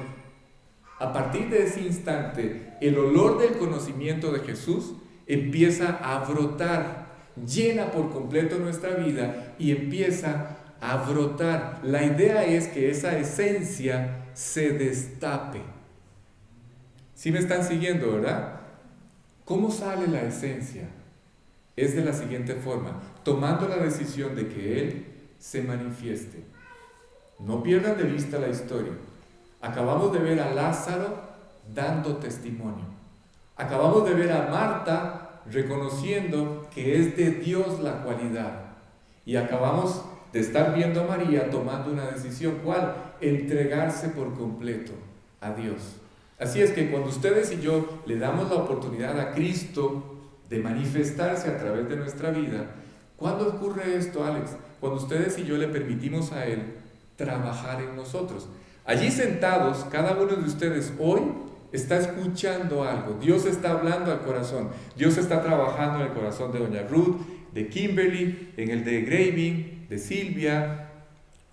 A partir de ese instante, el olor del conocimiento de Jesús empieza a brotar, llena por completo nuestra vida y empieza a brotar. La idea es que esa esencia se destape. ¿Sí me están siguiendo, verdad? ¿Cómo sale la esencia? Es de la siguiente forma, tomando la decisión de que Él se manifieste. No pierdan de vista la historia. Acabamos de ver a Lázaro dando testimonio. Acabamos de ver a Marta reconociendo que es de Dios la cualidad. Y acabamos de estar viendo a María tomando una decisión. ¿Cuál? Entregarse por completo a Dios. Así es que cuando ustedes y yo le damos la oportunidad a Cristo de manifestarse a través de nuestra vida, ¿cuándo ocurre esto, Alex? Cuando ustedes y yo le permitimos a Él trabajar en nosotros. Allí sentados, cada uno de ustedes hoy está escuchando algo. Dios está hablando al corazón. Dios está trabajando en el corazón de doña Ruth, de Kimberly, en el de Graving, de Silvia,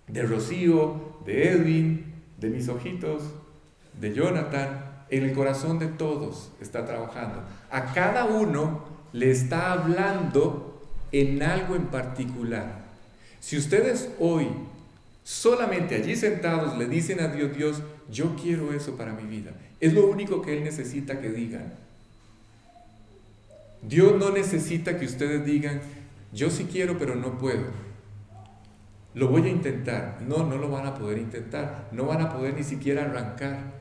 de Rocío, de Edwin, de mis ojitos, de Jonathan. En el corazón de todos está trabajando. A cada uno le está hablando en algo en particular. Si ustedes hoy, solamente allí sentados, le dicen a Dios, Dios, yo quiero eso para mi vida, es lo único que Él necesita que digan. Dios no necesita que ustedes digan, yo sí quiero pero no puedo, lo voy a intentar. No lo van a poder intentar, no van a poder ni siquiera arrancar.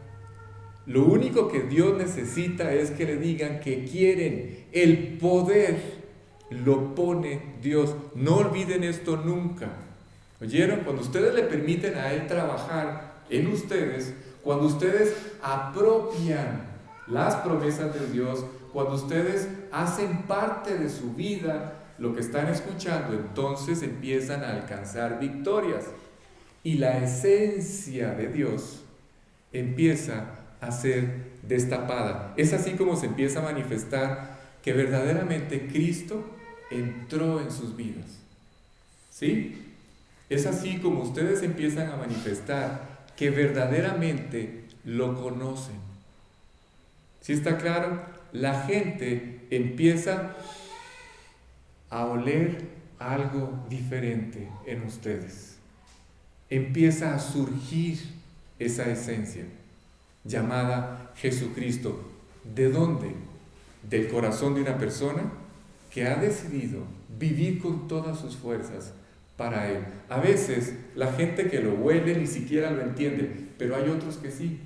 Lo único que Dios necesita es que le digan que quieren. El poder lo pone Dios. No olviden esto nunca. ¿Oyeron? Cuando ustedes le permiten a Él trabajar en ustedes, cuando ustedes apropian las promesas de Dios, cuando ustedes hacen parte de su vida lo que están escuchando, entonces empiezan a alcanzar victorias. Y la esencia de Dios empieza a ser destapada. Es así como se empieza a manifestar que verdaderamente Cristo entró en sus vidas. ¿Sí? Es así como ustedes empiezan a manifestar que verdaderamente lo conocen. ¿Sí está claro? La gente empieza a oler algo diferente en ustedes. Empieza a surgir esa esencia llamada Jesucristo. ¿De dónde? Del corazón de una persona que ha decidido vivir con todas sus fuerzas para Él. A veces la gente que lo huele ni siquiera lo entiende, pero hay otros que sí.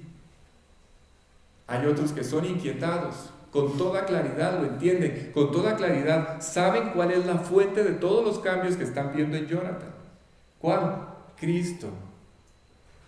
Hay otros que son inquietados, con toda claridad lo entienden, con toda claridad saben cuál es la fuente de todos los cambios que están viendo en Jonathan. ¿Cuál? Cristo.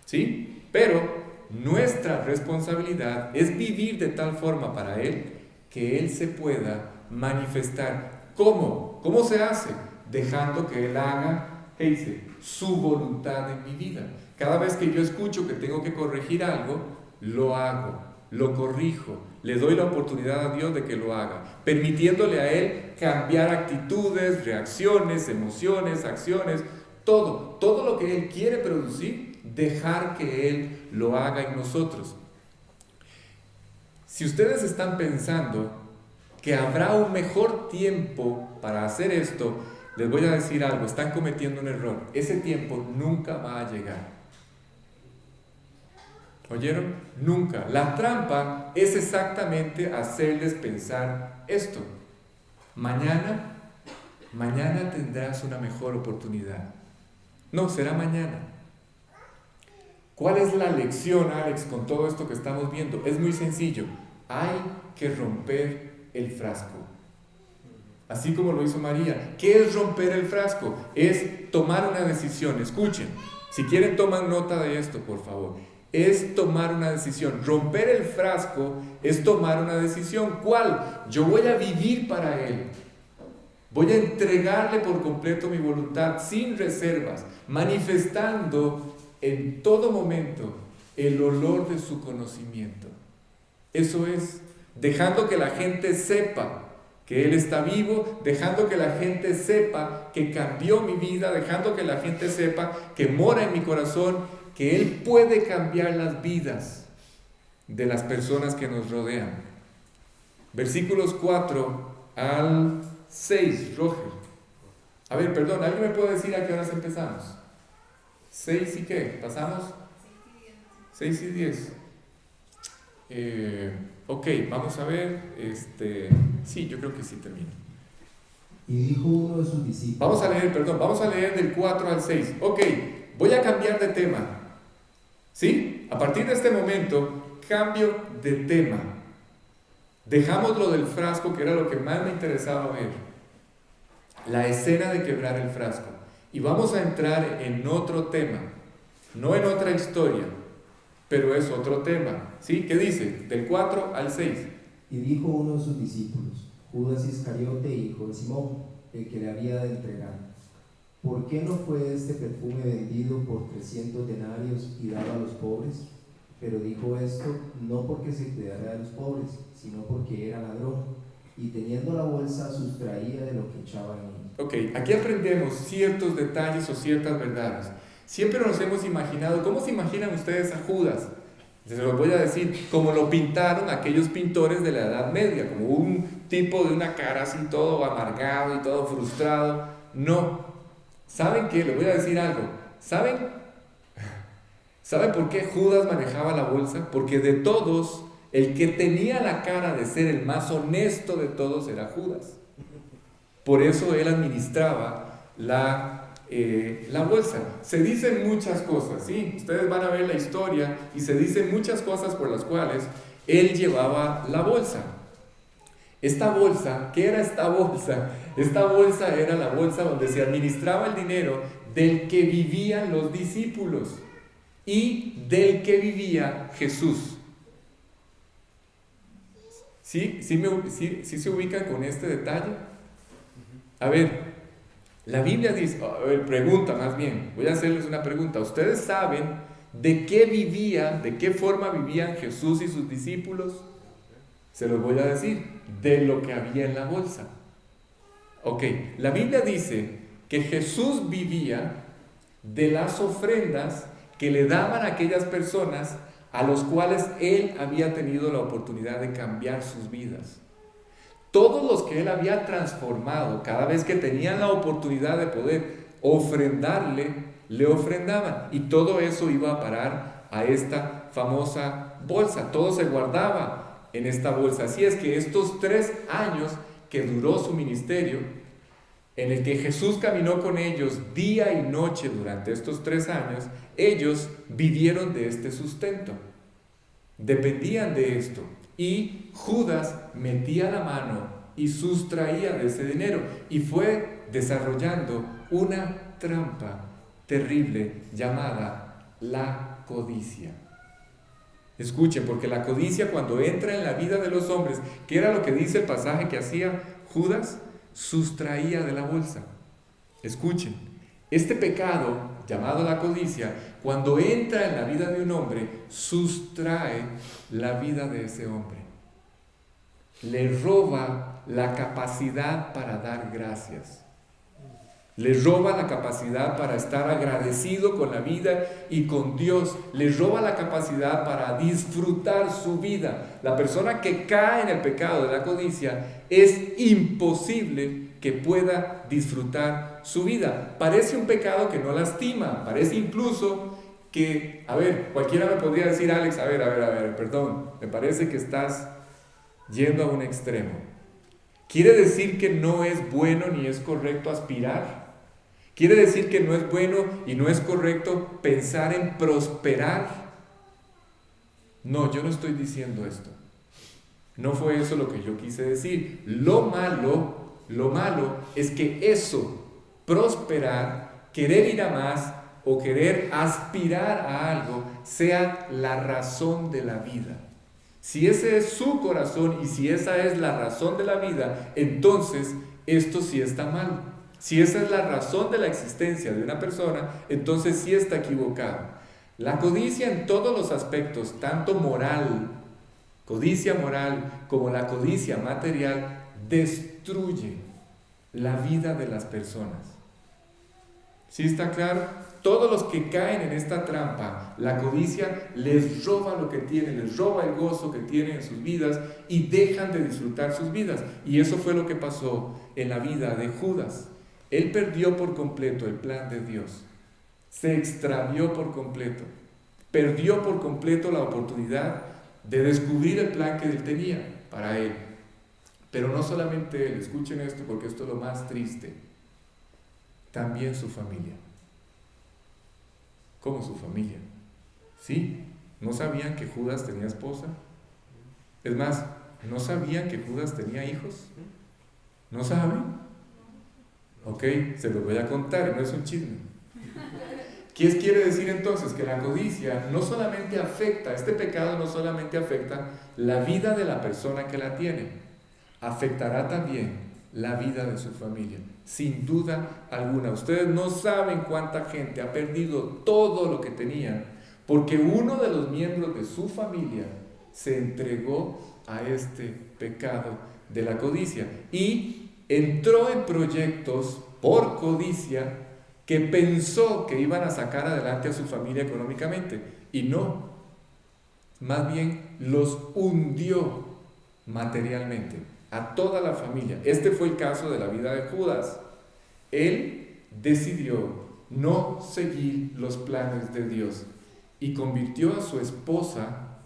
¿Sí? Pero nuestra responsabilidad es vivir de tal forma para Él que Él se pueda manifestar. ¿Cómo? ¿Cómo se hace? Dejando que Él haga, ¿qué dice? Su voluntad en mi vida. Cada vez que yo escucho que tengo que corregir algo, lo hago, lo corrijo, le doy la oportunidad a Dios de que lo haga, permitiéndole a Él cambiar actitudes, reacciones, emociones, acciones, todo lo que Él quiere producir. Dejar que Él lo haga en nosotros. Si ustedes están pensando que habrá un mejor tiempo para hacer esto, les voy a decir algo, están cometiendo un error. Ese tiempo nunca va a llegar. ¿Oyeron? Nunca. La trampa es exactamente hacerles pensar esto. Mañana tendrás una mejor oportunidad. No, será mañana. ¿Cuál es la lección, Alex, con todo esto que estamos viendo? Es muy sencillo. Hay que romper el frasco. Así como lo hizo María. ¿Qué es romper el frasco? Es tomar una decisión. Escuchen, si quieren toman nota de esto, por favor. Es tomar una decisión. Romper el frasco es tomar una decisión. ¿Cuál? Yo voy a vivir para Él. Voy a entregarle por completo mi voluntad, sin reservas, manifestando en todo momento el olor de su conocimiento. Eso es, dejando que la gente sepa que Él está vivo, dejando que la gente sepa que cambió mi vida, dejando que la gente sepa que mora en mi corazón, que Él puede cambiar las vidas de las personas que nos rodean. Versículos 4 al 6, Roger. A ver, perdón, ¿alguien me puede decir a qué horas empezamos? 6 y qué, ¿pasamos? 6 y 10. Ok, vamos a ver. Sí, yo creo que sí termino. Y dijo uno de sus discípulos. Vamos a leer del 4 al 6. Ok, voy a cambiar de tema. ¿Sí? A partir de este momento, cambio de tema. Dejamos lo del frasco, que era lo que más me interesaba ver. La escena de quebrar el frasco. Y vamos a entrar en otro tema. No en otra historia, pero es otro tema. ¿Sí? ¿Qué dice? Del 4 al 6. Y dijo uno de sus discípulos, Judas Iscariote, hijo de Simón, el que le había de entregar: ¿por qué no fue este perfume vendido por 300 denarios y dado a los pobres? Pero dijo esto no porque se cuidara de los pobres, sino porque era ladrón, y teniendo la bolsa sustraía de lo que echaban en ella. Ok, aquí aprendemos ciertos detalles o ciertas verdades. Siempre nos hemos imaginado, ¿cómo se imaginan ustedes a Judas? Se los voy a decir, como lo pintaron aquellos pintores de la Edad Media, como un tipo de una cara así todo amargado y todo frustrado. No. ¿Saben qué? Les voy a decir algo. ¿Saben por qué Judas manejaba la bolsa? Porque de todos, el que tenía la cara de ser el más honesto de todos era Judas. Por eso él administraba la bolsa. Se dicen muchas cosas, ¿sí? Ustedes van a ver la historia y se dicen muchas cosas por las cuales él llevaba la bolsa. Esta bolsa, ¿qué era esta bolsa? Esta bolsa era la bolsa donde se administraba el dinero del que vivían los discípulos y del que vivía Jesús. ¿Sí se ubican con este detalle? A ver, la Biblia dice, pregunta más bien, voy a hacerles una pregunta. ¿Ustedes saben de qué forma vivían Jesús y sus discípulos? Se los voy a decir, de lo que había en la bolsa. Ok, la Biblia dice que Jesús vivía de las ofrendas que le daban a aquellas personas a los cuales Él había tenido la oportunidad de cambiar sus vidas. Todos los que Él había transformado, cada vez que tenían la oportunidad de poder ofrendarle, le ofrendaban. Y todo eso iba a parar a esta famosa bolsa. Todo se guardaba en esta bolsa. Así es que estos 3 años que duró su ministerio, en el que Jesús caminó con ellos día y noche durante estos 3 años, ellos vivieron de este sustento. Dependían de esto. Y Judas metía la mano y sustraía de ese dinero. Y fue desarrollando una trampa terrible llamada la codicia. Escuchen, porque la codicia, cuando entra en la vida de los hombres, ¿qué era lo que dice el pasaje que hacía Judas? Sustraía de la bolsa. Escuchen, este pecado llamado la codicia, cuando entra en la vida de un hombre, sustrae la vida de ese hombre. Le roba la capacidad para dar gracias. Le roba la capacidad para estar agradecido con la vida y con Dios. Le roba la capacidad para disfrutar su vida. La persona que cae en el pecado de la codicia, es imposible que pueda disfrutar su vida. Parece un pecado que no lastima. Parece incluso que, a ver, cualquiera me podría decir, Alex, a ver, perdón, me parece que estás yendo a un extremo. ¿Quiere decir que no es bueno ni es correcto aspirar? ¿Quiere decir que no es bueno y no es correcto pensar en prosperar? No, yo no estoy diciendo esto. No fue eso lo que yo quise decir. Lo malo es que eso, prosperar, querer ir a más o querer aspirar a algo, sea la razón de la vida. Si ese es su corazón y si esa es la razón de la vida, entonces esto sí está mal. Si esa es la razón de la existencia de una persona, entonces sí está equivocado. La codicia en todos los aspectos, tanto codicia moral como la codicia material, destruye la vida de las personas. ¿Sí está claro? Todos los que caen en esta trampa, la codicia les roba lo que tienen, les roba el gozo que tienen en sus vidas y dejan de disfrutar sus vidas. Y eso fue lo que pasó en la vida de Judas. Él perdió por completo el plan de Dios, se extravió por completo, perdió por completo la oportunidad de descubrir el plan que él tenía para él. Pero no solamente él, escuchen esto porque esto es lo más triste, también su familia. ¿Cómo su familia? ¿Sí? ¿No sabían que Judas tenía esposa? Es más, ¿no sabían que Judas tenía hijos? ¿No saben? Ok, se los voy a contar, no es un chisme. ¿Qué quiere decir entonces? Que la codicia no solamente afecta, este pecado no solamente afecta la vida de la persona que la tiene, afectará también la vida de su familia, sin duda alguna. Ustedes no saben cuánta gente ha perdido todo lo que tenían porque uno de los miembros de su familia se entregó a este pecado de la codicia y entró en proyectos por codicia que pensó que iban a sacar adelante a su familia económicamente y no, más bien los hundió materialmente a toda la familia. Este fue el caso de la vida de Judas. Él decidió no seguir los planes de Dios y convirtió a su esposa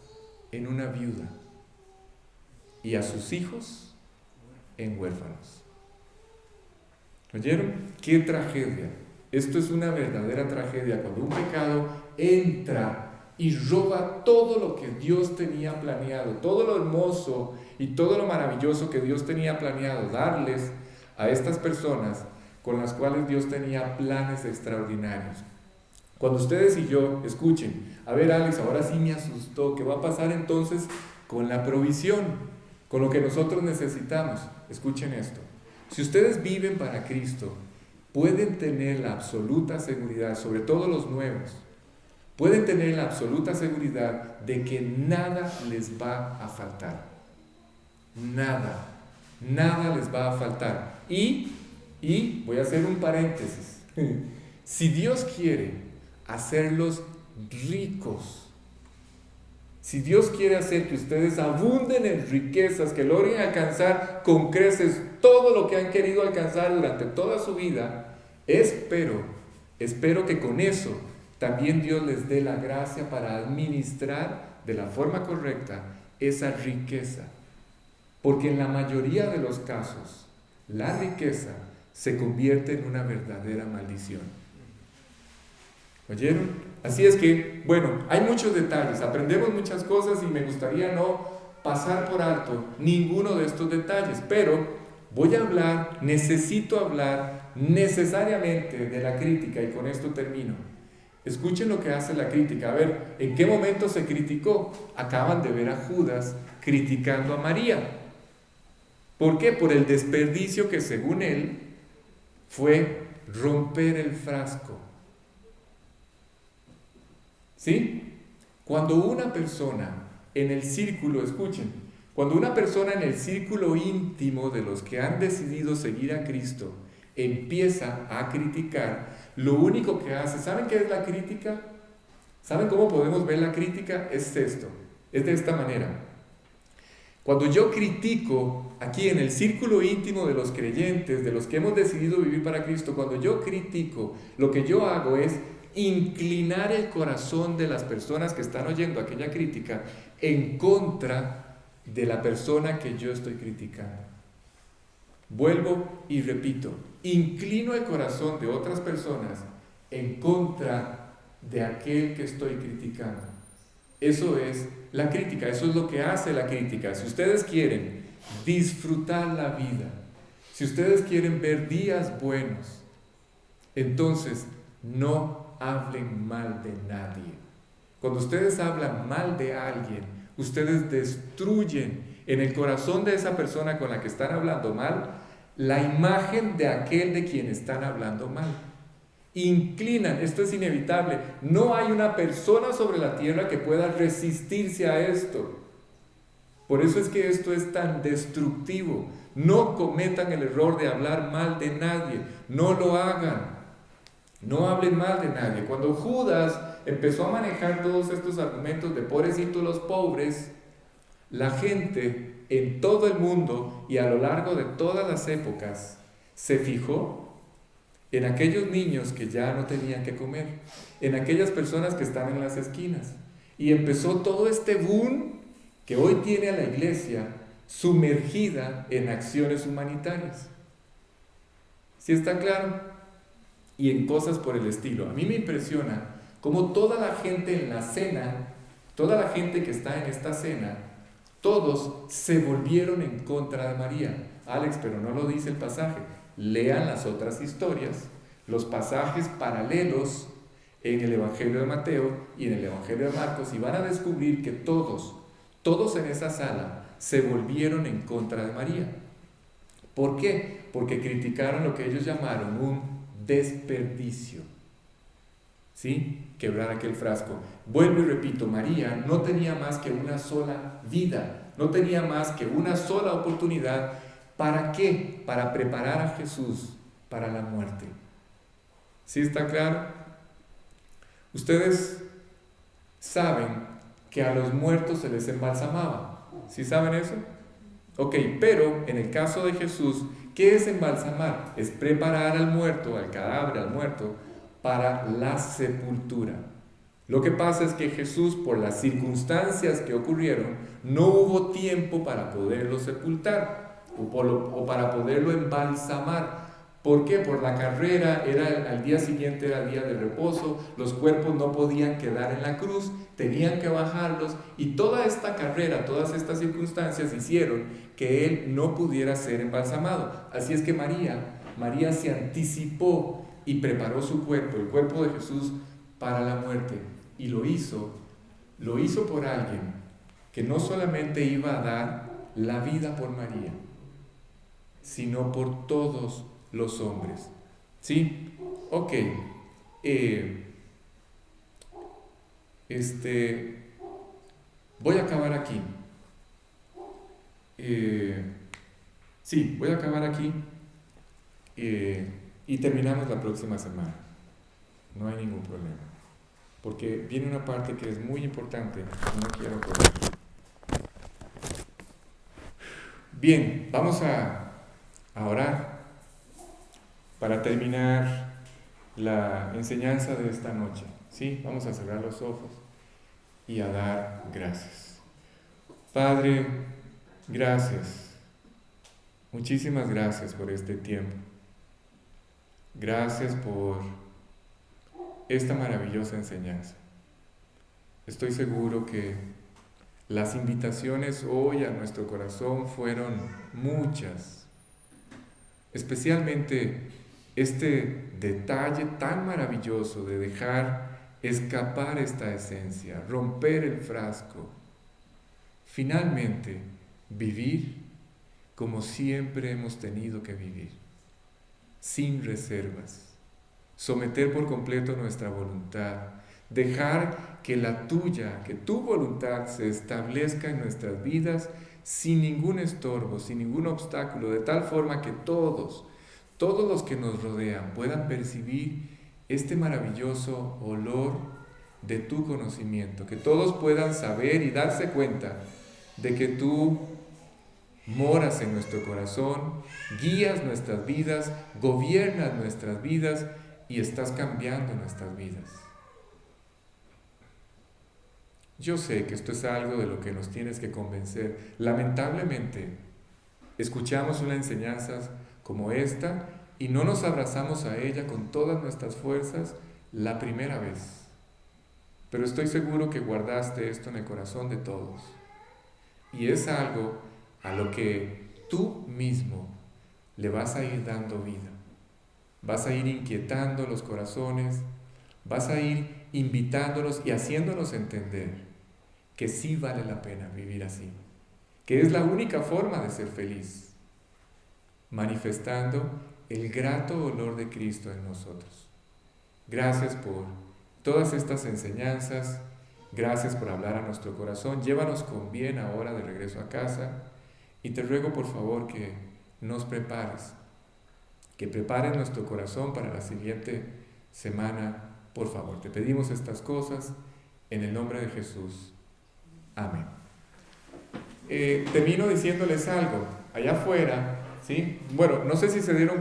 en una viuda y a sus hijos en huérfanos. ¿Oyeron? ¡Qué tragedia! Esto es una verdadera tragedia cuando un pecado entra y roba todo lo que Dios tenía planeado, todo lo hermoso y todo lo maravilloso que Dios tenía planeado darles a estas personas con las cuales Dios tenía planes extraordinarios. Cuando ustedes y yo escuchen, a ver Alex, ahora sí me asustó, ¿qué va a pasar entonces con la provisión, con lo que nosotros necesitamos? Escuchen esto, si ustedes viven para Cristo, pueden tener la absoluta seguridad, sobre todo los nuevos, pueden tener la absoluta seguridad de que nada les va a faltar. Nada les va a faltar. Y voy a hacer un paréntesis. Si Dios quiere hacerlos ricos, si Dios quiere hacer que ustedes abunden en riquezas, que logren alcanzar con creces todo lo que han querido alcanzar durante toda su vida, espero que con eso también Dios les dé la gracia para administrar de la forma correcta esa riqueza. Porque en la mayoría de los casos, la riqueza se convierte en una verdadera maldición. ¿Oyeron? Así es que, bueno, hay muchos detalles, aprendemos muchas cosas y me gustaría no pasar por alto ninguno de estos detalles, pero necesito hablar necesariamente de la crítica y con esto termino. Escuchen lo que hace la crítica. A ver, ¿en qué momento se criticó? Acaban de ver a Judas criticando a María. ¿Por qué? Por el desperdicio que según él fue romper el frasco. ¿Sí? Cuando una persona en el círculo, escuchen, cuando una persona en el círculo íntimo de los que han decidido seguir a Cristo empieza a criticar, lo único que hace, ¿saben qué es la crítica? ¿Saben cómo podemos ver la crítica? Es esto, es de esta manera. Cuando yo critico aquí en el círculo íntimo de los creyentes, de los que hemos decidido vivir para Cristo, cuando yo critico, lo que yo hago es inclinar el corazón de las personas que están oyendo aquella crítica en contra de la persona que yo estoy criticando. Vuelvo y repito, inclino el corazón de otras personas en contra de aquel que estoy criticando. Eso es la crítica, eso es lo que hace la crítica. Si ustedes quieren disfrutar la vida, si ustedes quieren ver días buenos, entonces no hablen mal de nadie. Cuando ustedes hablan mal de alguien, ustedes destruyen en el corazón de esa persona con la que están hablando mal la imagen de aquel de quien están hablando mal. Inclinan, esto es inevitable. No hay una persona sobre la tierra que pueda resistirse a esto. Por eso es que esto es tan destructivo. No cometan el error de hablar mal de nadie. No lo hagan. No hablen mal de nadie. Cuando Judas empezó a manejar todos estos argumentos de pobrecitos los pobres, la gente en todo el mundo y a lo largo de todas las épocas se fijó en aquellos niños que ya no tenían que comer, en aquellas personas que están en las esquinas, y empezó todo este boom que hoy tiene a la iglesia sumergida en acciones humanitarias. ¿Sí está claro? Y en cosas por el estilo. A mí me impresiona cómo toda la gente en la cena, toda la gente que está en esta cena, todos se volvieron en contra de María. Alex, pero no lo dice el pasaje. Lean las otras historias, los pasajes paralelos en el Evangelio de Mateo y en el Evangelio de Marcos, y van a descubrir que todos en esa sala se volvieron en contra de María. ¿Por qué? Porque criticaron lo que ellos llamaron un desperdicio. ¿Sí? Quebrar aquel frasco. Vuelvo y repito, María no tenía más que una sola vida, no tenía más que una sola oportunidad. ¿Para qué? Para preparar a Jesús para la muerte. ¿Sí está claro? Ustedes saben que a los muertos se les embalsamaba. ¿Sí saben eso? Ok, pero en el caso de Jesús, ¿qué es embalsamar? Es preparar al muerto, al cadáver, al muerto, para la sepultura. Lo que pasa es que Jesús, por las circunstancias que ocurrieron, no hubo tiempo para poderlo sepultar o para poderlo embalsamar. ¿Por qué? Por la carrera, al día siguiente era día de reposo, los cuerpos no podían quedar en la cruz, tenían que bajarlos, y toda esta carrera, todas estas circunstancias hicieron que él no pudiera ser embalsamado. Así es que María se anticipó y preparó su cuerpo, el cuerpo de Jesús, para la muerte. Y lo hizo por alguien que no solamente iba a dar la vida por María, sino por todos los hombres. ¿Sí? Ok. Voy a acabar aquí. Sí, voy a acabar aquí. Y terminamos la próxima semana. No hay ningún problema. Porque viene una parte que es muy importante y no quiero correr. Bien, vamos a orar para terminar la enseñanza de esta noche. ¿Sí? Vamos a cerrar los ojos y a dar gracias. Padre, gracias. Muchísimas gracias por este tiempo. Gracias por esta maravillosa enseñanza. Estoy seguro que las invitaciones hoy a nuestro corazón fueron muchas, especialmente este detalle tan maravilloso de dejar escapar esta esencia, romper el frasco, finalmente vivir como siempre hemos tenido que vivir, sin reservas, someter por completo nuestra voluntad, dejar que tu voluntad se establezca en nuestras vidas sin ningún estorbo, sin ningún obstáculo, de tal forma que todos los que nos rodean puedan percibir este maravilloso olor de tu conocimiento, que todos puedan saber y darse cuenta de que tú moras en nuestro corazón, guías nuestras vidas, gobiernas nuestras vidas y estás cambiando nuestras vidas. Yo sé que esto es algo de lo que nos tienes que convencer. Lamentablemente, escuchamos una enseñanza como esta y no nos abrazamos a ella con todas nuestras fuerzas la primera vez. Pero estoy seguro que guardaste esto en el corazón de todos. Y es algo a lo que tú mismo le vas a ir dando vida. Vas a ir inquietando los corazones, vas a ir invitándolos y haciéndonos entender que sí vale la pena vivir así, que es la única forma de ser feliz, manifestando el grato olor de Cristo en nosotros. Gracias por todas estas enseñanzas, gracias por hablar a nuestro corazón. Llévanos con bien ahora de regreso a casa y te ruego por favor que nos prepares, que prepares nuestro corazón para la siguiente semana, por favor. Te pedimos estas cosas en el nombre de Jesús. Amén. Termino diciéndoles algo. Allá afuera, ¿sí? Bueno, no sé si se dieron